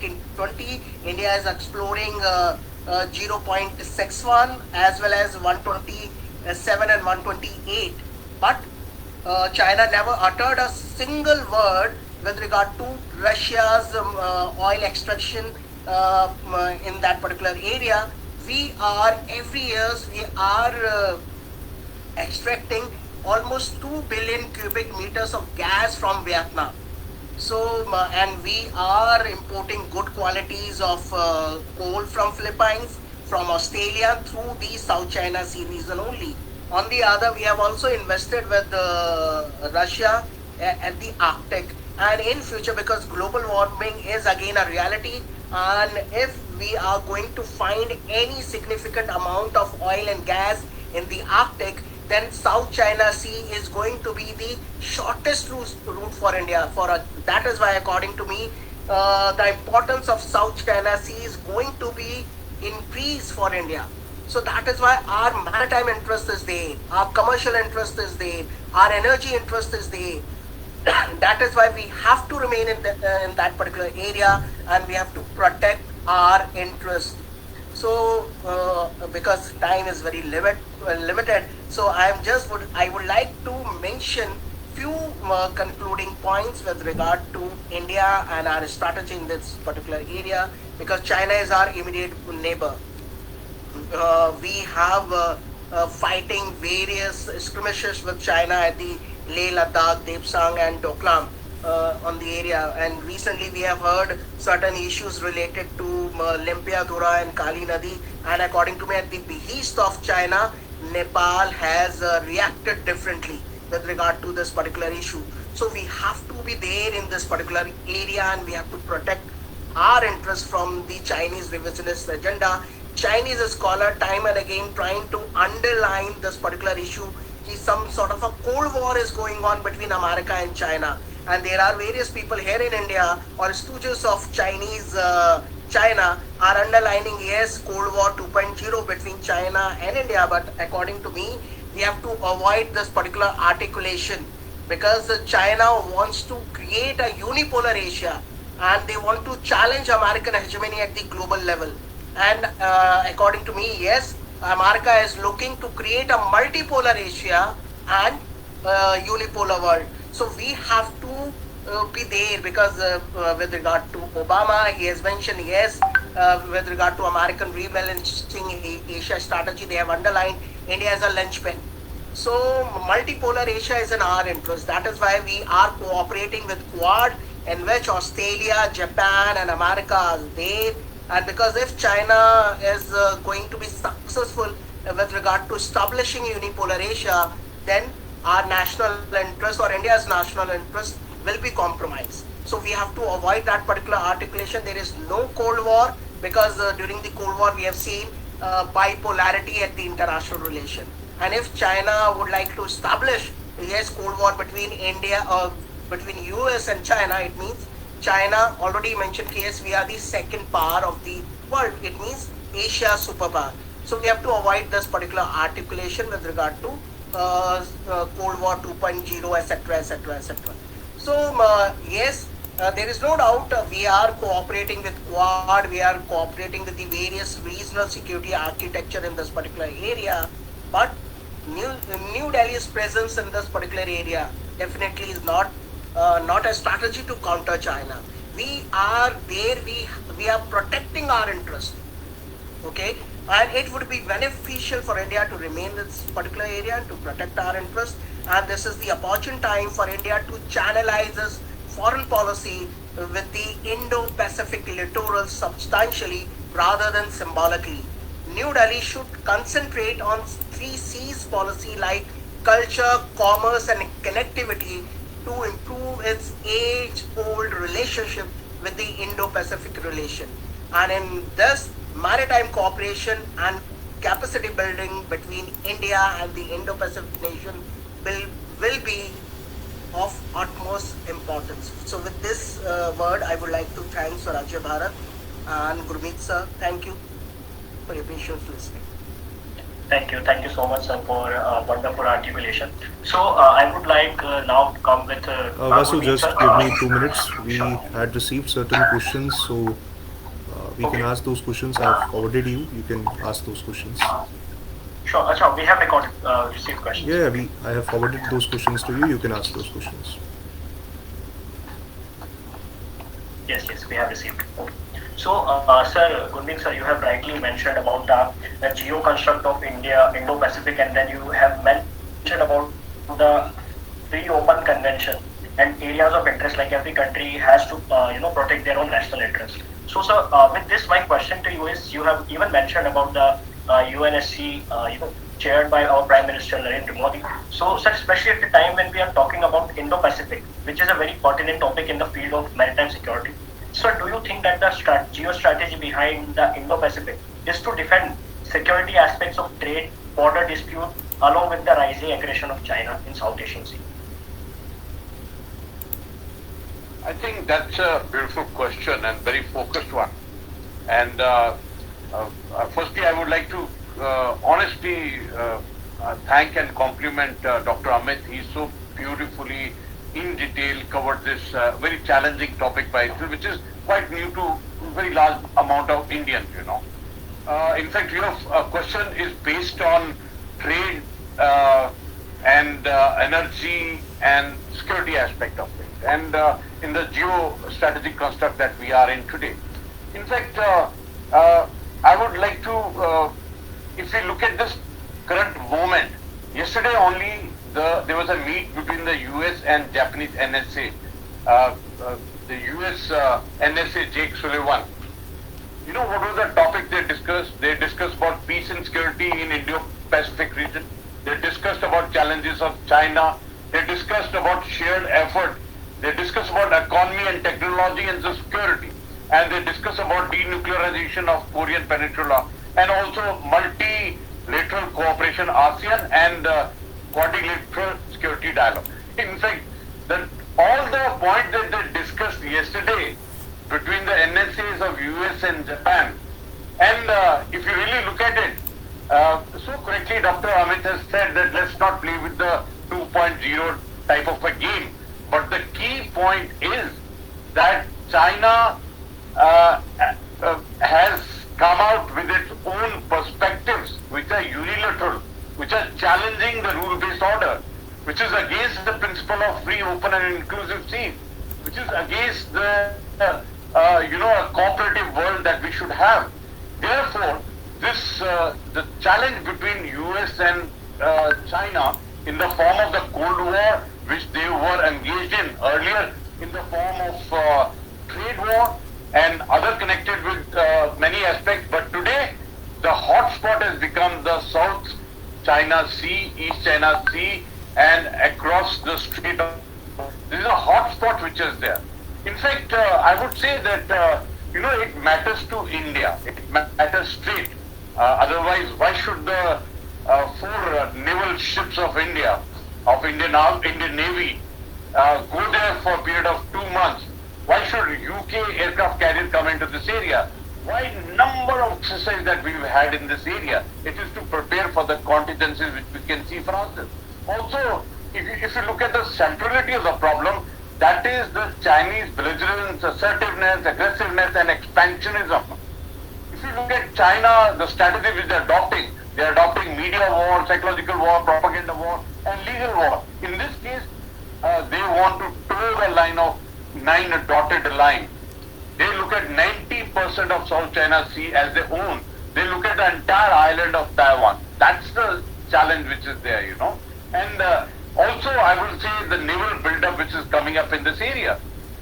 to 20. India is exploring 0.61 as well as 127 and 128. But China never uttered a single word with regard to Russia's oil extraction in that particular area. We are every years we are extracting almost 2 billion cubic meters of gas from Vietnam. So, and we are importing good qualities of coal from Philippines, from Australia through the South China Sea region only. On the other, we have also invested with Russia at the Arctic. And in future, because global warming is again a reality, and if we are going to find any significant amount of oil and gas in the Arctic, then South China Sea is going to be the shortest route for India. That is why, according to me, the importance of South China Sea is going to be increased for India. So that is why our maritime interest is there, our commercial interest is there, our energy interest is there. That is why we have to remain in that particular area, and we have to protect our interest. So because time is very limited, so I would like to mention few concluding points with regard to India and our strategy in this particular area, because China is our immediate neighbor. We have fighting various skirmishes with China at the Leh Ladakh, Depsang and Doklam on the area, and recently we have heard certain issues related to Limpiadhura and Kali Nadi, and according to me, at the behest of China, Nepal has reacted differently with regard to this particular issue. So we have to be there in this particular area, and we have to protect our interest from the Chinese revisionist agenda. Chinese scholar time and again trying to underline this particular issue. Some sort of a cold war is going on between America and China, and there are various people here in India or stooges of China are underlining, yes, Cold War 2.0 between China and India, but according to me, we have to avoid this particular articulation, because China wants to create a unipolar Asia, and they want to challenge American hegemony at the global level. And according to me, yes, America is looking to create a multipolar Asia and unipolar world. So we have to be there, because with regard to Obama, he has mentioned, yes, with regard to American rebalancing Asia strategy, they have underlined India as a linchpin. So multipolar Asia is in our interest. That is why we are cooperating with Quad, in which Australia, Japan and America are there. And because if China is going to be successful with regard to establishing unipolar Asia, then our national interest or India's national interest will be compromised. So we have to avoid that particular articulation. There is no Cold War, because during the Cold War we have seen bipolarity at the international relation. And if China would like to establish, yes, Cold War between India or between US and China, it means China already mentioned, yes, we are the second power of the world. It means Asia superpower. So we have to avoid this particular articulation with regard to Cold War 2.0, etc., etc., etc. So yes, there is no doubt we are cooperating with Quad, we are cooperating with the various regional security architecture in this particular area, but New Delhi's presence in this particular area definitely is not a strategy to counter China. We are there, we are protecting our interest. Okay, and it would be beneficial for India to remain in this particular area and to protect our interest. And this is the opportune time for India to channelize its foreign policy with the Indo-Pacific littoral substantially rather than symbolically. New Delhi should concentrate on 3C's policy like culture, commerce and connectivity to improve its age-old relationship with the Indo-Pacific relation. And in this, maritime cooperation and capacity building between India and the Indo-Pacific nation will be of utmost importance. So with this word, I would like to thank Swarajya Bharat and Gurmeet sir. Thank you for your patience listening. Thank you so much, sir, for wonderful articulation. So I would like now to come with Vasu, Gurmeet, just sir. give me 2 minutes. We Sure. had received certain questions, so we can Okay. ask those questions. I've forwarded you. You can ask those questions. Sure, Acha, we have received questions. Yeah, I have forwarded those questions to you. You can ask those questions. Yes, we have received. So, sir, Gurmeet sir, you have rightly mentioned about the geo construct of India, Indo-Pacific, and then you have mentioned about the free open convention and areas of interest. Like every country has to, protect their own national interest. So, sir, with this, my question to you is: you have even mentioned about the UNSC, chaired by our Prime Minister Narendra Modi. So, sir, especially at the time when we are talking about Indo-Pacific, which is a very pertinent topic in the field of maritime security. So, do you think that the geostrategy behind the Indo-Pacific is to defend security aspects of trade, border dispute, along with the rising aggression of China in South Asian Sea? I think that's a beautiful question and very focused one. And firstly, I would like to honestly thank and compliment Dr. Amit. He so beautifully, in detail, covered this very challenging topic by itself, which is quite new to a very large amount of Indians, in fact, your question is based on trade and energy and security aspect of it, and in the geo-strategic construct that we are in today. In fact, I would like to, if we look at this current moment, yesterday only there was a meet between the US and Japanese NSA. The US NSA Jake Sullivan. You know what was the topic they discussed? They discussed about peace and security in Indo-Pacific region. They discussed about challenges of China. They discussed about shared effort. They discussed about economy and technology and security. And they discussed about denuclearization of Korean Peninsula and also multilateral cooperation, ASEAN, and quadrilateral security dialogue. In fact, all the points that they discussed yesterday between the NSAs of US and Japan, and if you really look at it, so correctly Dr. Amit has said that let's not play with the 2.0 type of a game. But the key point is that China has come out with its own perspectives, which are unilateral, which are challenging the rule-based order, which is against the principle of free, open, and inclusive sea, which is against the a cooperative world that we should have. Therefore, this the challenge between US and China in the form of the Cold War, which they were engaged in earlier in the form of trade war and other connected with many aspects, but today the hotspot has become the South China Sea, East China Sea, and across the Strait of. This is a hotspot which is there. In fact, I would say that it matters to India. It matters straight. Otherwise, why should the four naval ships of India, of Indian Navy, go there for a period of 2 months? Why should UK aircraft carrier come into this area? Why number of exercises that we've had in this area? It is to prepare for the contingencies which we can see for ourselves. Also, if you look at the centrality of the problem, that is the Chinese belligerence, assertiveness, aggressiveness, and expansionism. If you look at China, the strategy which they are adopting media war, psychological war, propaganda war, and legal war. In this case, they want to toe the line of 9 dotted line. They look at 90% of South China Sea as their own. They look at the entire island of Taiwan. That's the challenge which is there, And also, I will say the naval build-up which is coming up in this area.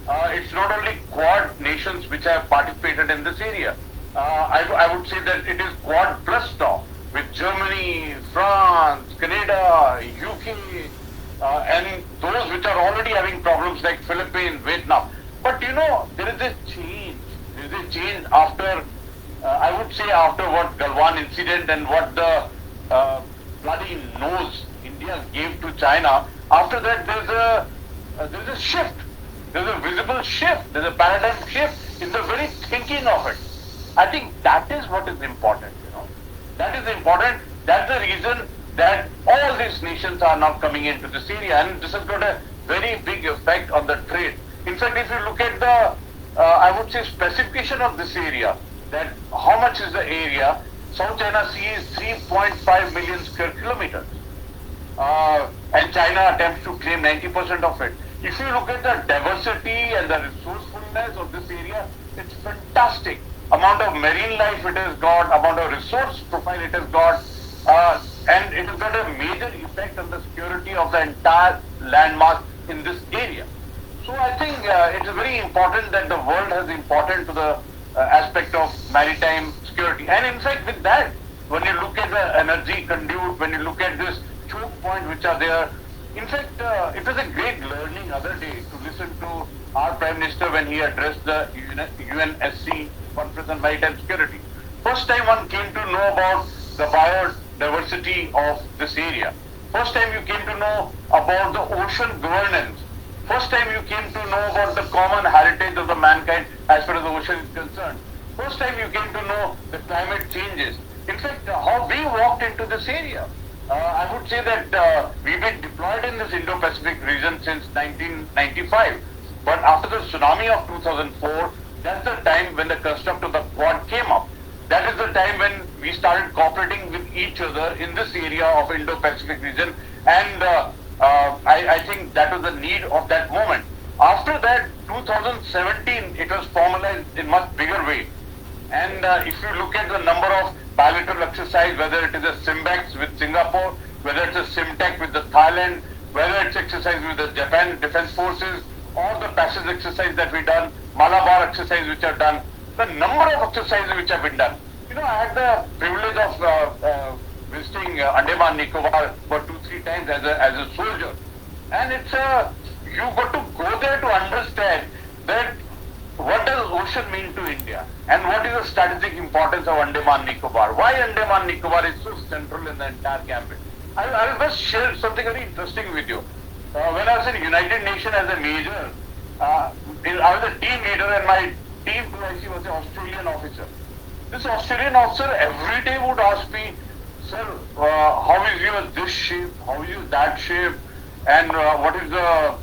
It's not only Quad nations which have participated in this area. I would say that it is Quad plus now, with Germany, France, Canada, UK, and those which are already having problems like Philippines, Vietnam. But there is a change. There is a change after, I would say after what Galwan incident and what the bloody nose India gave to China. After that, there's a shift. There's a visible shift. There's a paradigm shift in the very thinking of it. I think that is what is important. That is important. That's the reason that all these nations are now coming into this area, and this has got a very big effect on the trade. In fact, if you look at the, I would say, specification of this area, that how much is the area, South China Sea is 3.5 million square kilometers. And China attempts to claim 90% of it. If you look at the diversity and the resourcefulness of this area, it's fantastic. Amount of marine life it has got, amount of resource profile it has got, and it has got a major effect on the security of the entire landmass in this area. So I think it is very important that the world has important to the aspect of maritime security. And in fact, with that, when you look at the energy conduit, when you look at this choke point which are there, in fact, it was a great learning other day to listen to our Prime Minister when he addressed the UNSC Conference on Maritime Security. First time one came to know about the biodiversity of this area. First time you came to know about the ocean governance. First time you came to know about the common heritage of the mankind as far as the ocean is concerned. First time you came to know the climate changes. In fact, how we walked into this area. I would say that we've been deployed in this Indo-Pacific region since 1995. But after the tsunami of 2004, that's the time when the construct of the Quad came up. That is the time when we started cooperating with each other in this area of Indo-Pacific region. And I think that was the need of that moment. After that, 2017, it was formalized in much bigger way. And if you look at the number of bilateral exercise, whether it is a SIMBEX with Singapore, whether it's a SIMTEC with the Thailand, whether it's exercise with the Japan Defense Forces, or the passage exercise that we done, Malabar exercise which are done, the number of exercises which have been done. You know, I had the privilege of visiting Andaman Nicobar for 2-3 times as a soldier. And it's you got to go there to understand that what does ocean mean to India and what is the strategic importance of Andaman Nicobar. Why Andaman Nicobar is so central in the entire gambit. I will just share something very interesting with you. When I was in United Nations as a major, I was a team leader and my team PIC was an Australian officer. This Australian officer every day would ask me, sir, how is your this ship, how is your that ship, and what is the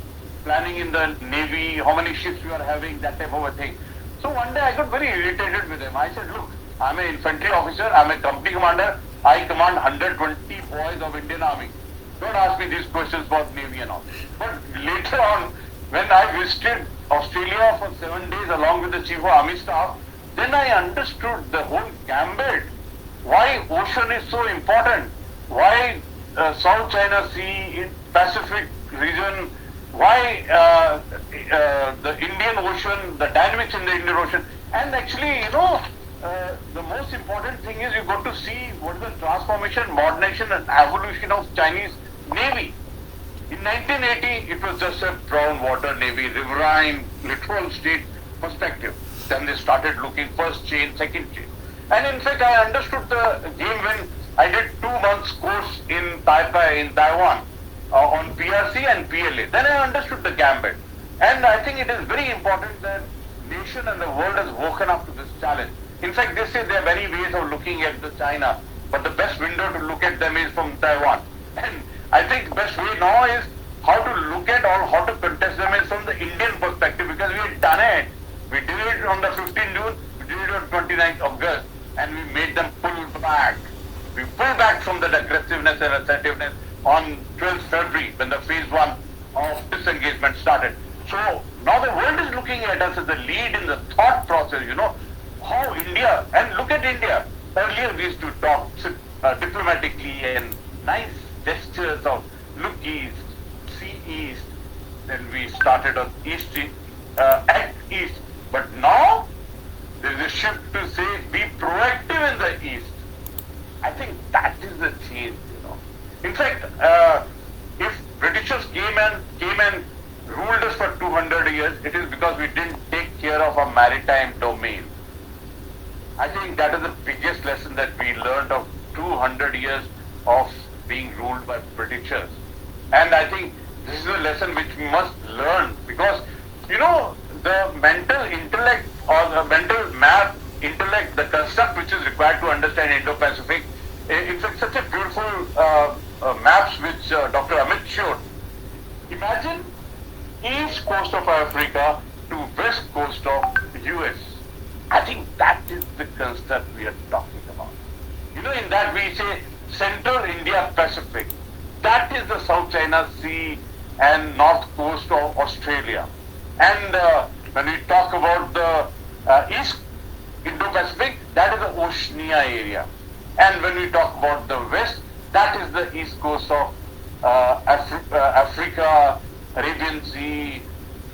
planning in the Navy, how many ships you are having, that type of a thing. So one day I got very irritated with him. I said, look, I'm an infantry officer, I'm a company commander, I command 120 boys of Indian Army. Don't ask me these questions about Navy and all. But later on, when I visited Australia for 7 days along with the Chief of Army Staff, then I understood the whole gambit. Why ocean is so important. Why South China Sea, Pacific region, why the Indian Ocean, the dynamics in the Indian Ocean. And actually, you know, the most important thing is you got to see what is the transformation, modernization and evolution of Chinese Navy. In 1980, it was just a brown water navy, riverine, littoral state perspective. Then they started looking first chain, second chain. And in fact, I understood the game when I did 2 months course in Taipei, in Taiwan, on PRC and PLA. Then I understood the gambit. And I think it is very important that nation and the world has woken up to this challenge. In fact, they say there are many ways of looking at the China, but the best window to look at them is from Taiwan. And I think the best way now is how to look at or how to contest them is from the Indian perspective, because we had done it. We did it on the 15th June, we did it on 29th August, and we made them pull back. We pulled back from that aggressiveness and assertiveness on 12th February when the phase 1 of disengagement started. So now the world is looking at us as a lead in the thought process, you know, how India, and look at India. Earlier we used to talk diplomatically and nice gestures of look east, see east, then we started on east, act east. But now there is a shift to say be proactive in the east. I think that is the change, you know. In fact, if Britishers came and ruled us for 200 years, it is because we didn't take care of our maritime domain. I think that is the biggest lesson that we learned of 200 years of being ruled by Britishers. And I think this is a lesson which we must learn, because, you know, the mental intellect or the mental map intellect, the construct which is required to understand Indo-Pacific, in fact, such a beautiful maps which Dr. Amit showed. Imagine east coast of Africa to west coast of US. I think that is the construct we are talking about. we say Central India Pacific. That is the South China Sea and north coast of Australia. And when we talk about the East Indo-Pacific, that is the Oceania area. And when we talk about the West, that is the east coast of Africa, Arabian Sea,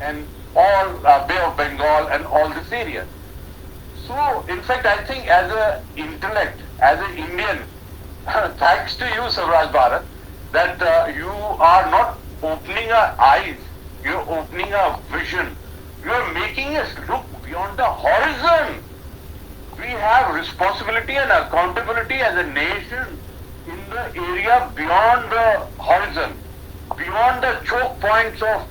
and all Bay of Bengal and all this area. So, in fact, I think as an intellect, as an Indian, thanks to you, Savraj Bharat, that you are not opening our eyes, you're opening our vision. You are making us look beyond the horizon. We have responsibility and accountability as a nation in the area beyond the horizon, beyond the choke points of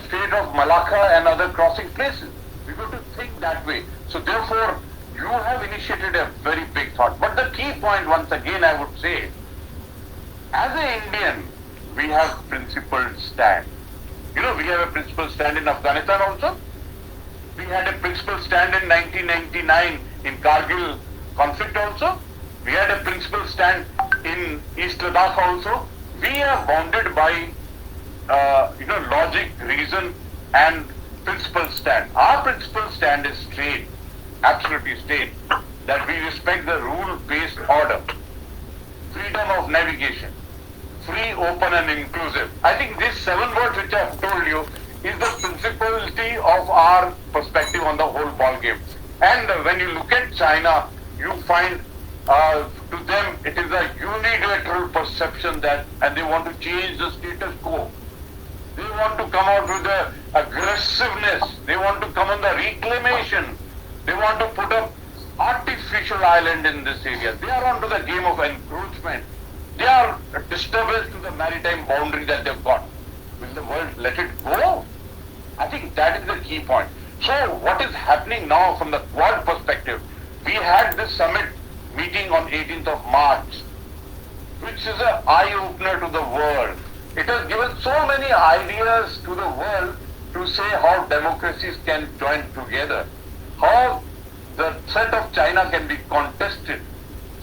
Strait of Malacca and other crossing places. We got to think that way. So therefore, you have initiated a very big thought. But the key point, once again, I would say, as an Indian, we have principled stand. You know, we have a principled stand in Afghanistan also. We had a principled stand in 1999 in Kargil conflict also. We had a principled stand in East Ladakh also. We are bounded by, logic, reason, and principled stand. Our principled stand is straight, absolutely straight, that we respect the rule-based order, freedom of navigation, free, open, and inclusive. I think these 7 words which I have told you is the principality of our perspective on the whole ball game. And when you look at China, you find to them it is a unilateral perception that, and they want to change the status quo. They want to come out with the aggressiveness. They want to come on the reclamation. They want to put up artificial island in this area. They are onto the game of encroachment. They are a disturbance to the maritime boundary that they've got. Will the world let it go? I think that is the key point. So what is happening now from the Quad perspective? We had this summit meeting on 18th of March, which is an eye-opener to the world. It has given so many ideas to the world to say how democracies can join together, how the threat of China can be contested,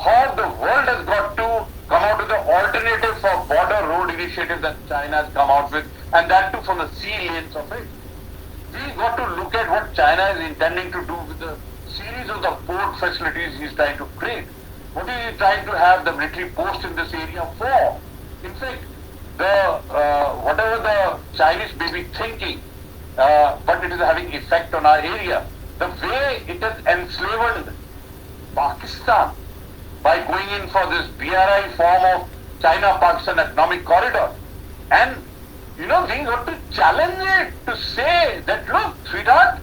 how the world has got to come out with the alternative for border road initiative that China has come out with, and that too from the sea lanes of it. We got to look at what China is intending to do with the series of the port facilities he's trying to create. What is he trying to have the military post in this area for? In fact, whatever the Chinese may be thinking, but it is having effect on our area. The way it has enslaved Pakistan by going in for this BRI form of China-Pakistan economic corridor. And, we got to challenge it to say that, look, sweetheart,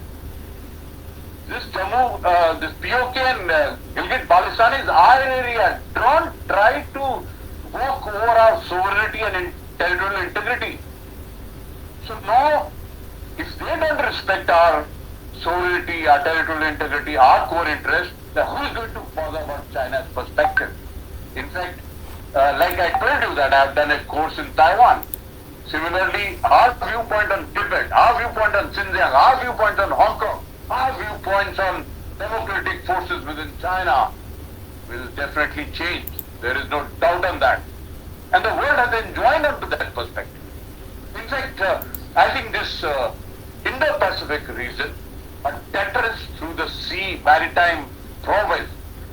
this Jammu, this POK and Gilgit-Baltistan is our area. Don't try to walk over our sovereignty and territorial integrity. So now, if they don't respect our sovereignty, our territorial integrity, our core interest, then who is going to bother about China's perspective? In fact, like I told you that I have done a course in Taiwan. Similarly, our viewpoint on Tibet, our viewpoint on Xinjiang, our viewpoint on Hong Kong, our viewpoints on democratic forces within China will definitely change. There is no doubt on that. And the world has enjoined onto that perspective. In fact, I think this Indo-Pacific region, a deterrence through the sea, maritime prowess.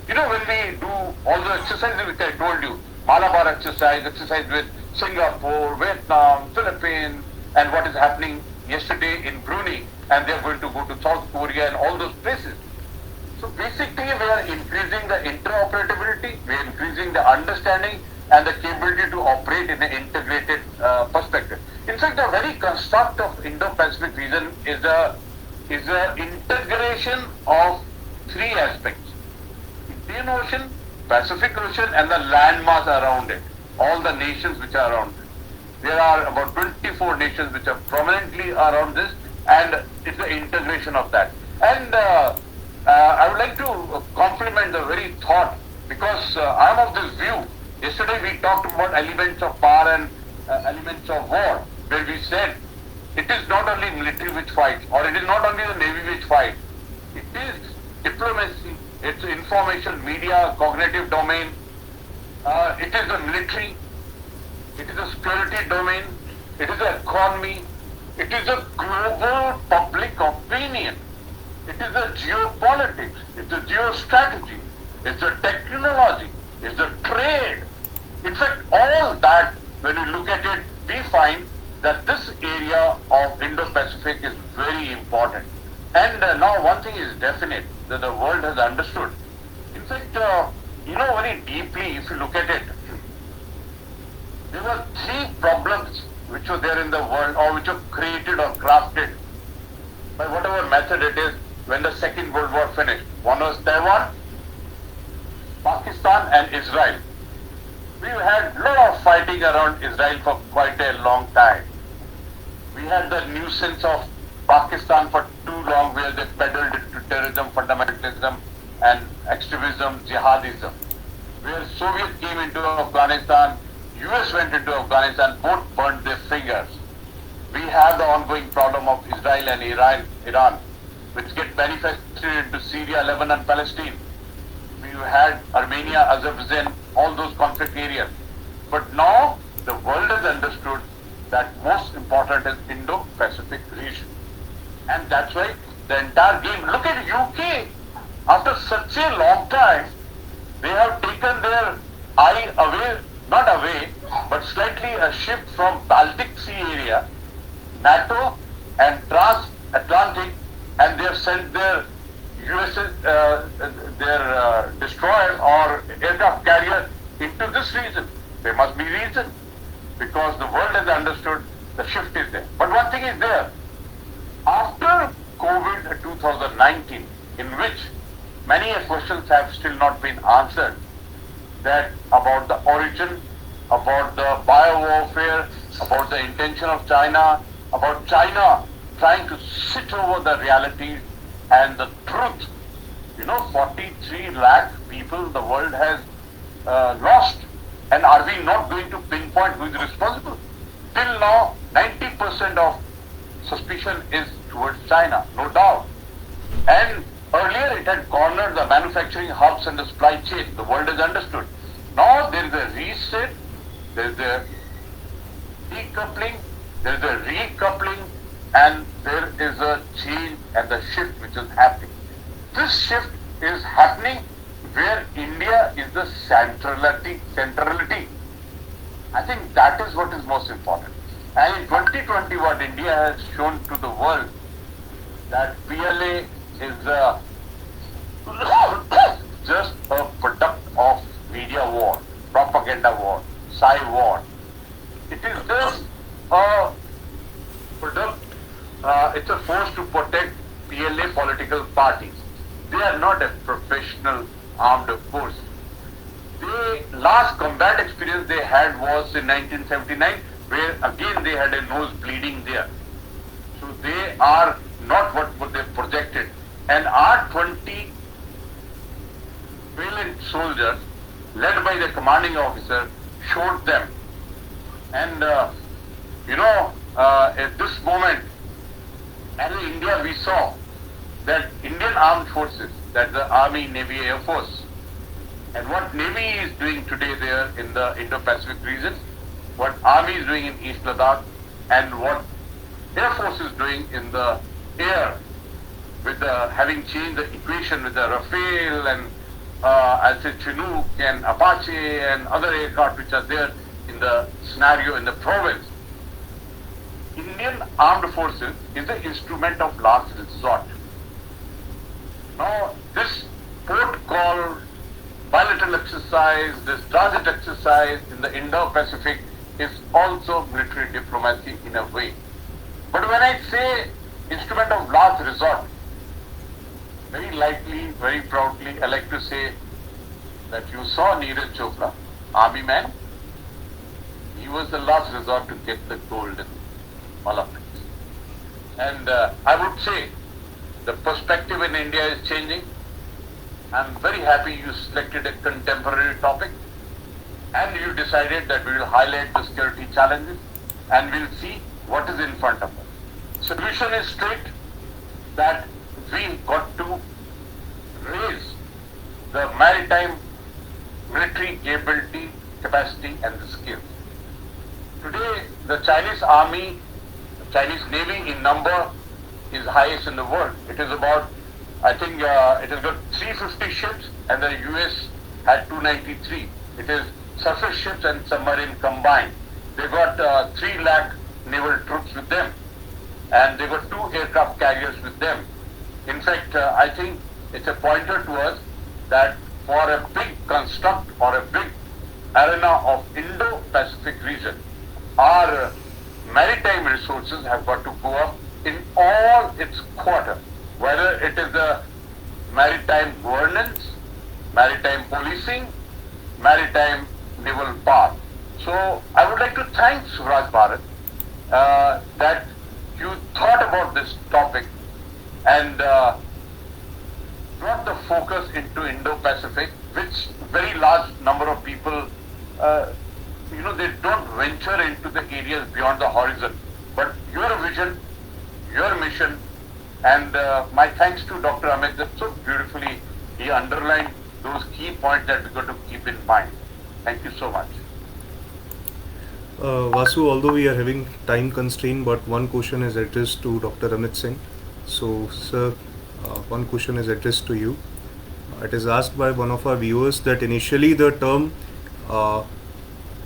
When we do all the exercises which I told you, Malabar exercise with Singapore, Vietnam, Philippines, and what is happening yesterday in Brunei, and they are going to go to South Korea and all those places. So basically, we are increasing the interoperability, we are increasing the understanding and the capability to operate in an integrated perspective. In fact, the very construct of Indo-Pacific region is a integration of 3 aspects: Indian Ocean, Pacific Ocean, and the landmass around it. All the nations which are around it. There are about 24 nations which are prominently around this, and it's the integration of that. And I would like to compliment the very thought, because I'm of this view. Yesterday we talked about elements of power and elements of war, where we said it is not only military which fights, or it is not only the navy which fights. It is diplomacy, it's information, media, cognitive domain, It is a military, it is a security domain, it is an economy, it is a global public opinion, it is a geopolitics, it's a geostrategy, it's a technology, it's a trade. In fact, all that, when you look at it, we find that this area of Indo-Pacific is very important. And now one thing is definite, that the world has understood. In fact, very deeply, if you look at it, there were three problems which were there in the world or which were created or crafted by whatever method it is when the Second World War finished. One was Taiwan, Pakistan and Israel. We've had a lot of fighting around Israel for quite a long time. We had the nuisance of Pakistan for too long where they peddled into terrorism, fundamentalism and extremism, jihadism. Where Soviet came into Afghanistan, US went into Afghanistan, both burned their fingers. We have the ongoing problem of Israel and Iran, which get manifested into Syria, Lebanon, Palestine. We had Armenia, Azerbaijan, all those conflict areas. But now the world has understood that most important is Indo-Pacific region. And that's why the entire game, look at UK, after such a long time, they have taken their eye away, not away, but slightly a shift from Baltic Sea area, NATO and Trans-Atlantic, and they have sent their their destroyer or aircraft carrier into this region. There must be reason, because the world has understood the shift is there. But one thing is there, after COVID 2019, in which many questions have still not been answered, that about the origin, about the bio-warfare, about the intention of China, about China trying to sit over the realities and the truth. 43 lakh people the world has lost. And are we not going to pinpoint who is responsible? Till now, 90% of suspicion is towards China, no doubt. And earlier it had cornered the manufacturing hubs and the supply chain. The world has understood. Now there is a reset, there is a decoupling, there is a recoupling, and there is a change and the shift which is happening. This shift is happening where India is the centrality. I think that is what is most important. And in 2020, what India has shown to the world, that PLA is just a product of media war, propaganda war, side war. It is just a product, it's a force to protect PLA political parties. They are not a professional armed force. The last combat experience they had was in 1979, where again they had a nose bleeding there. So they are not what they projected. And our 20 valiant soldiers, led by the commanding officer, showed them. And at this moment, as in India, we saw that Indian armed forces, that the Army, Navy, Air Force, and what Navy is doing today there in the Indo-Pacific region, what Army is doing in East Ladakh, and what Air Force is doing in the air, with having changed the equation with the Rafale and I'll say Chinook and Apache and other aircraft which are there in the scenario in the province. Indian armed forces is the instrument of last resort. Now, this port call, bilateral exercise, this transit exercise in the Indo-Pacific is also military diplomacy in a way. But when I say instrument of last resort, very lightly, very proudly, I like to say that you saw Neeraj Chopra, army man. He was the last resort to get the gold in Olympics. And I would say the perspective in India is changing. I'm very happy you selected a contemporary topic and you decided that we will highlight the security challenges and we'll see what is in front of us. Solution is straight, that we got to raise the maritime military capability, capacity, and the skills. Today, the Chinese army, Chinese navy in number is highest in the world. It is about, I think, it has got 350 ships, and the US had 293. It is surface ships and submarine combined. They got 3 lakh naval troops with them, and they got 2 aircraft carriers with them. In fact, I think it's a pointer to us that for a big construct or a big arena of Indo-Pacific region, our maritime resources have got to go up in all its quarter, whether it is the maritime governance, maritime policing, maritime naval power. So I would like to thank Suraj Bharat that you thought about this topic and brought the focus into Indo-Pacific, which very large number of people, they don't venture into the areas beyond the horizon. But your vision, your mission, and my thanks to Dr. Amit that so beautifully he underlined those key points that we got to keep in mind. Thank you so much. Vasu, although we are having time constraint, but one question is addressed to Dr. Amit Singh. So, sir, one question is addressed to you. It is asked by one of our viewers that initially the term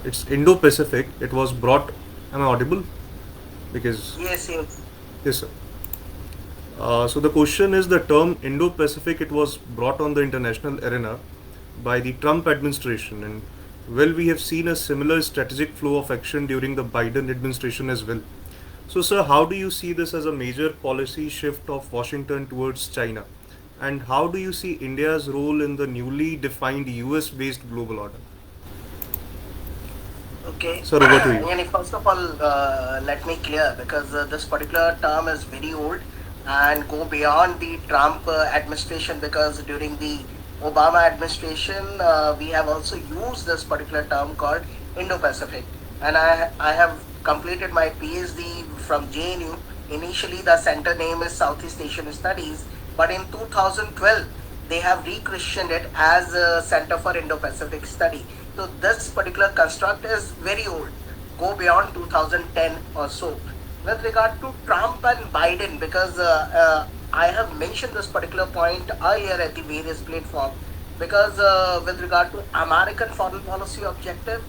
it's Indo-Pacific. It was brought. Am I audible? Because Yes, yes. yes, sir. So the question is the term Indo-Pacific. It was brought on the international arena by the Trump administration, and well, we have seen a similar strategic flow of action during the Biden administration as well. So, sir, how do you see this as a major policy shift of Washington towards China? And how do you see India's role in the newly defined US based global order? Okay. Sir, over to you. Yani, first of all, let me clear because this particular term is very old and go beyond the Trump administration, because during the Obama administration we have also used this particular term called Indo-Pacific, and I have completed my PhD from JNU. Initially the center name is Southeast Asian Studies, but in 2012 they have rechristened it as Center for Indo-Pacific Study. So this particular construct is very old, go beyond 2010 or so. With regard to Trump and Biden, because I have mentioned this particular point earlier at the various platforms, because with regard to American foreign policy objective,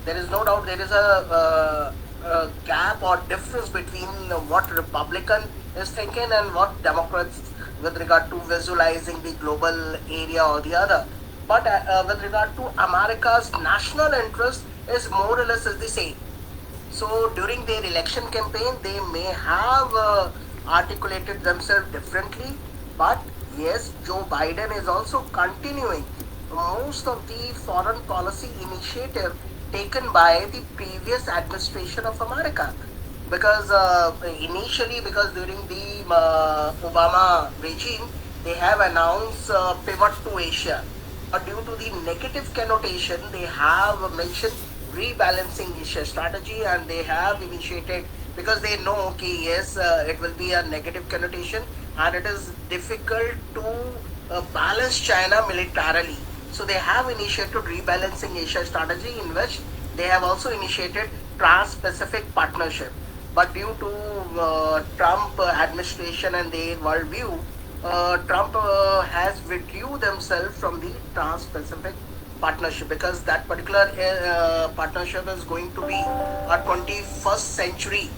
there is no doubt there is a gap or difference between what Republican is thinking and what Democrats with regard to visualizing the global area or the other. But with regard to America's national interest is more or less is the same. So during their election campaign, they may have articulated themselves differently, but yes, Joe Biden is also continuing most of the foreign policy initiative taken by the previous administration of America. Because initially, because during the Obama regime, they have announced pivot to Asia. But due to the negative connotation, they have mentioned rebalancing Asia strategy, and they have initiated, because they know okay, yes, it will be a negative connotation and it is difficult to balance China militarily. So they have initiated rebalancing Asia strategy, in which they have also initiated Trans-Pacific Partnership. But due to Trump administration and their worldview, Trump has withdrew themselves from the Trans-Pacific Partnership, because that particular partnership is going to be a 21st century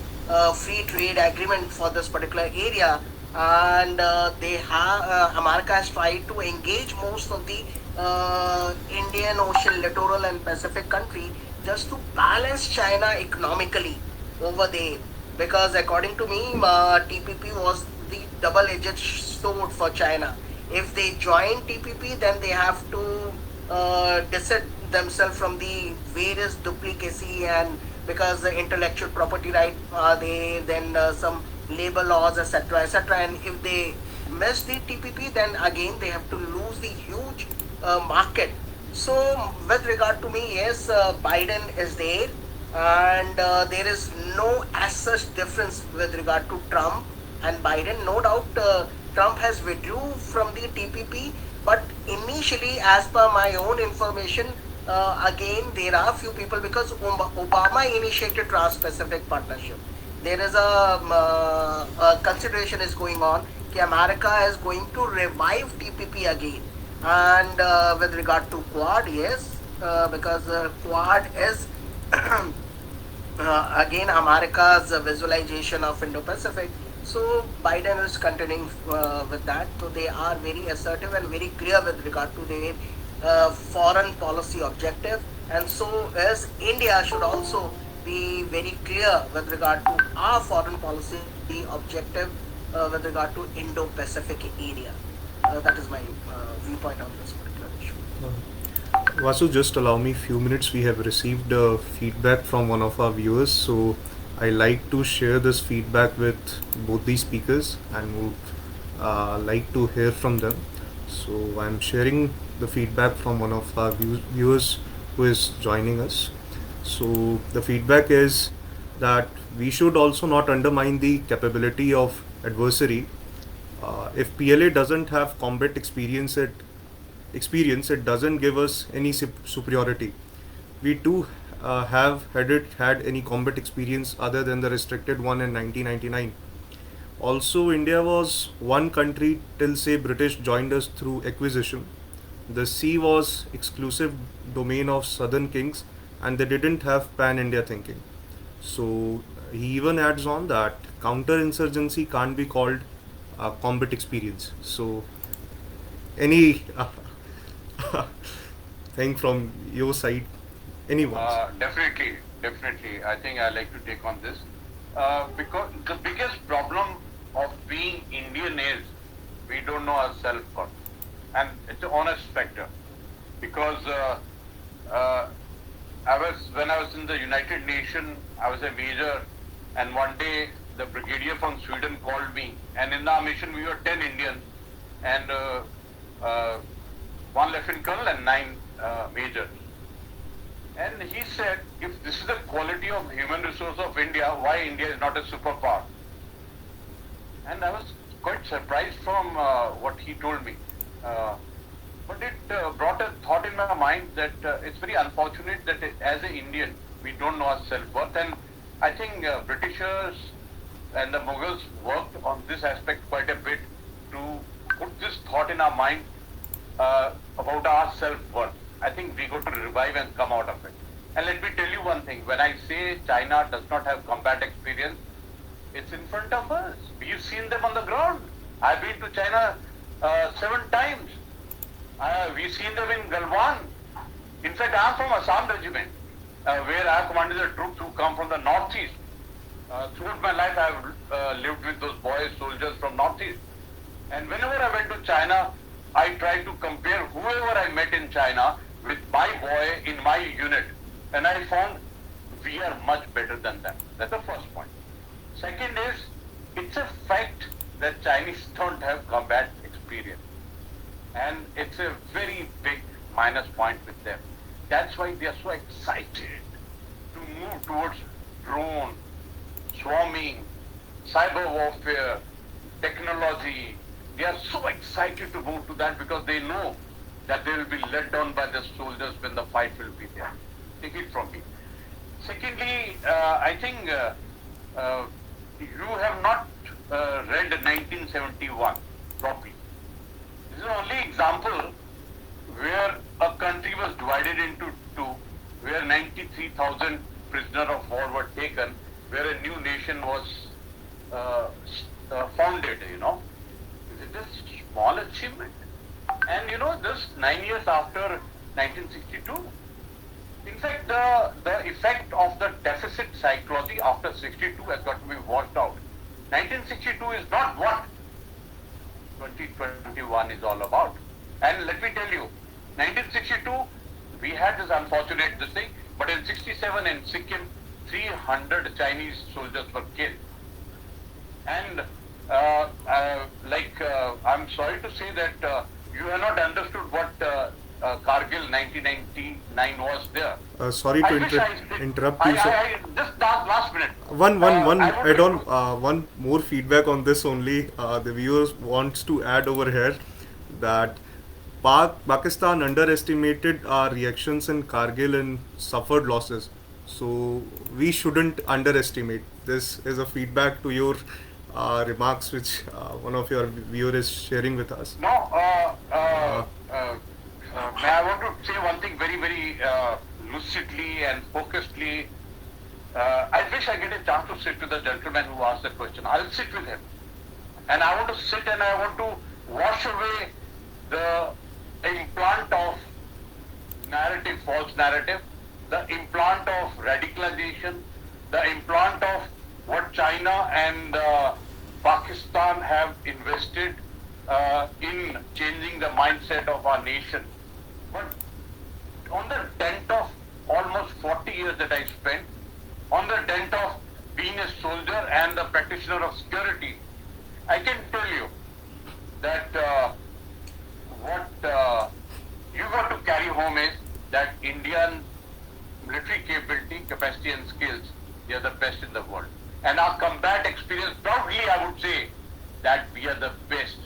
free trade agreement for this particular area, and they have America has tried to engage most of the Indian Ocean littoral and Pacific country just to balance China economically over there, because according to me, TPP was the double-edged sword for China. If they join TPP, then they have to dissent themselves from the various duplicacy, and because the intellectual property right are there, then some labor laws, etc., etc. And if they miss the TPP, then again they have to lose the huge market. So with regard to me, yes, Biden is there, and there is no as such difference with regard to Trump and Biden. No doubt Trump has withdrew from the TPP, But initially, as per my own information, again there are few people, because Obama initiated Trans-Pacific Partnership. There is a consideration is going on. America is going to revive TPP again, and with regard to Quad, yes, because Quad is again America's visualization of Indo-Pacific. So Biden is continuing with that. So they are very assertive and very clear with regard to their foreign policy objective. And so is India should also be very clear with regard to our foreign policy objective with regard to Indo-Pacific area. That is my viewpoint on this particular issue. Vasu, just allow me few minutes. We have received feedback from one of our viewers, so I like to share this feedback with both the speakers and would like to hear from them. So I'm sharing the feedback from one of our viewers who is joining us. So the feedback is that we should also not undermine the capability of adversary. If PLA doesn't have combat experience, it doesn't give us any superiority. We too have had any combat experience other than the restricted one in 1999. Also, India was one country till say British joined us through acquisition. The sea was exclusive domain of Southern kings, and they didn't have pan-India thinking. So he even adds on that counter-insurgency can't be called combat experience. So any thing from your side, anyone's? Definitely. I think I like to take on this because the biggest problem of being Indian is we don't know our self-worth, and it's an honest factor. Because when I was in the United Nations, I was a major, and one day the brigadier from Sweden called me, and in our mission we were 10 Indians, and one lieutenant colonel and 9 majors. And he said, if this is the quality of human resource of India, why India is not a superpower? And I was quite surprised from what he told me. But it brought a thought in my mind that it's very unfortunate that as an Indian, we don't know our self-worth. And I think Britishers and the Mughals worked on this aspect quite a bit to put this thought in our mind about our self-worth. I think we got to revive and come out of it. And let me tell you one thing, when I say China does not have combat experience, it's in front of us. We've seen them on the ground. I've been to China 7 times. We've seen them in Galwan. In fact, I'm from Assam regiment, where I have commanded the troops who come from the northeast. Throughout my life, I've lived with those boys, soldiers from northeast. And whenever I went to China, I tried to compare whoever I met in China with my boy in my unit. And I found we are much better than them. That's the first point. Second is, it's a fact that Chinese don't have combat experience. And it's a very big minus point with them. That's why they are so excited to move towards drone, swarming, cyber warfare, technology. They are so excited to move to that because they know that they will be let down by the soldiers when the fight will be there. Take it from me. Secondly, I think you have not read 1971 properly. This is the only example where a country was divided into two, where 93,000 prisoners of war were taken, where a new nation was founded, Is it a small achievement? And just 9 years after 1962, in fact, the effect of the deficit psychology after 62 has got to be washed out. 1962 is not what 2021 is all about. And let me tell you, 1962, we had this unfortunate thing, but in 67 in Sikkim, 300 Chinese soldiers were killed. And I'm sorry to say that you have not understood what Kargil 1999 was there. Sorry to interrupt you, sir. Just last minute. One more feedback on this only. The viewers wants to add over here that Pakistan underestimated our reactions in Kargil and suffered losses. So we shouldn't underestimate. This is a feedback to your remarks, which one of your viewers is sharing with us. No, I want to say one thing very, very lucidly and focusedly. I wish I get a chance to sit with the gentleman who asked the question. I'll sit with him. And I want to sit and I want to wash away the implant of narrative, false narrative, the implant of radicalization, the implant of what China and Pakistan have invested in changing the mindset of our nation. But on the dent of almost 40 years that I spent, on the dent of being a soldier and a practitioner of security, I can tell you that what you got to carry home is that Indian military capability, capacity and skills, they are the best in the world. And our combat experience, proudly I would say that we are the best.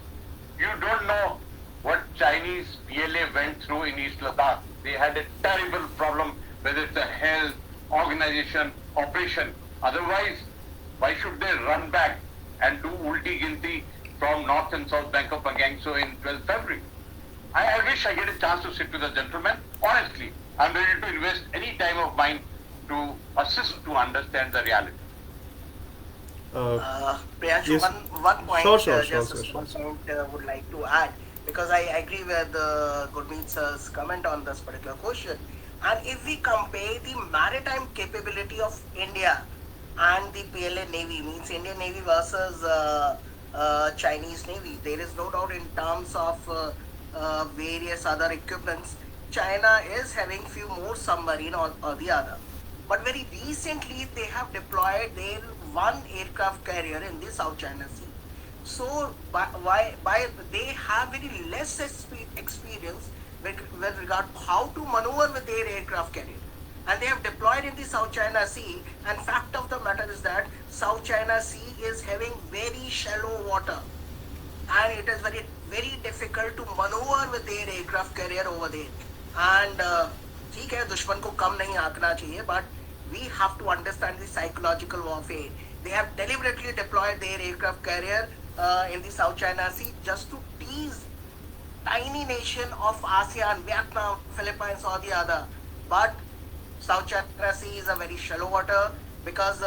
You don't know what Chinese PLA went through in East Ladakh. They had a terrible problem, whether it's a health, organization, operation. Otherwise, why should they run back and do ulti ginti from north and south bank of Pangangso in 12th February? I wish I get a chance to sit with a gentleman. Honestly, I'm ready to invest any time of mine to assist to understand the reality. Priyanshu, Yes. one point, Sure. one point would like to add, because I agree with Gurmeet sir's comment on this particular question. And if we compare the maritime capability of India and the PLA Navy, means Indian Navy versus Chinese Navy, there is no doubt in terms of various other equipments, China is having few more submarine or the other. But very recently they have deployed their one aircraft carrier in the South China Sea. So by they have very less experience with regard to how to maneuver with their aircraft carrier, and they have deployed in the South China Sea. And fact of the matter is that South China Sea is having very shallow water, and it is very difficult to maneuver with their aircraft carrier over there. And ठीक है, दुश्मन को कम नहीं आंकना चाहिए, but we have to understand the psychological warfare. They have deliberately deployed their aircraft carrier in the South China Sea just to tease tiny nation of ASEAN, Vietnam, Philippines or the other. But South China Sea is a very shallow water, because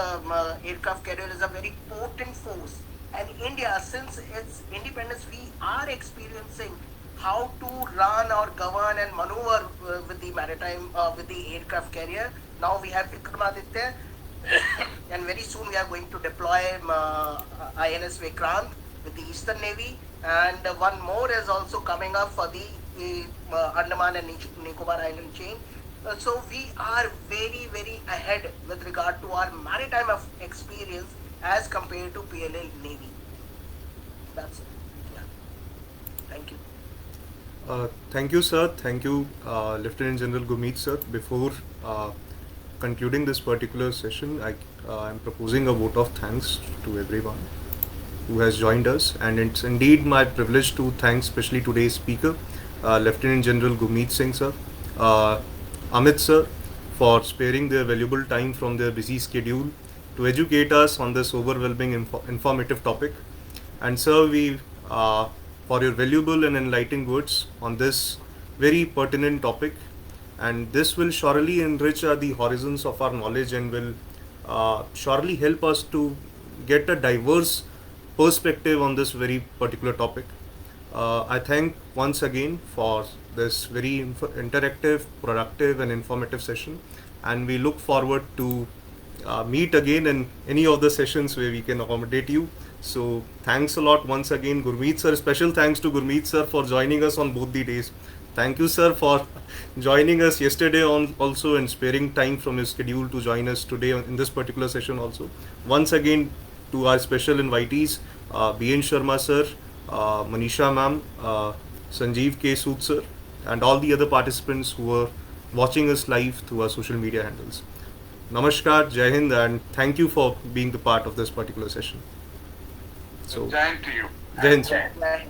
aircraft carrier is a very potent force. And India, since its independence, we are experiencing how to run or govern and maneuver with the maritime, with the aircraft carrier. Now we have Vikramaditya, and very soon we are going to deploy INS Vikrant with the Eastern Navy, and one more is also coming up for the Andaman and Nicobar Island chain. So we are very ahead with regard to our maritime experience as compared to PLA Navy. That's it. Yeah. Thank you. Thank you, sir. Thank you, Lieutenant General Gurmeet, sir. Before concluding this particular session, I am proposing a vote of thanks to everyone who has joined us, and it's indeed my privilege to thank especially today's speaker, Lieutenant General Gurmeet Singh, sir, Amit, sir, for sparing their valuable time from their busy schedule to educate us on this overwhelming informative topic. And sir, we for your valuable and enlightening words on this very pertinent topic, and this will surely enrich the horizons of our knowledge and will surely help us to get a diverse perspective on this very particular topic. I thank once again for this very interactive, productive and informative session, and we look forward to meet again in any of the sessions where we can accommodate you. So thanks a lot once again, Gurmeet sir. Special thanks to Gurmeet sir for joining us on both the days. Thank you, sir, for joining us yesterday on also and sparing time from your schedule to join us today in this particular session also. Once again, to our special invitees, B.N. Sharma sir, Manisha ma'am, Sanjeev K. Sood sir, and all the other participants who were watching us live through our social media handles. Namaskar, Jai Hind, and thank you for being the part of this particular session. So, Jai Hind to you. Jai Hind, sir. Bye.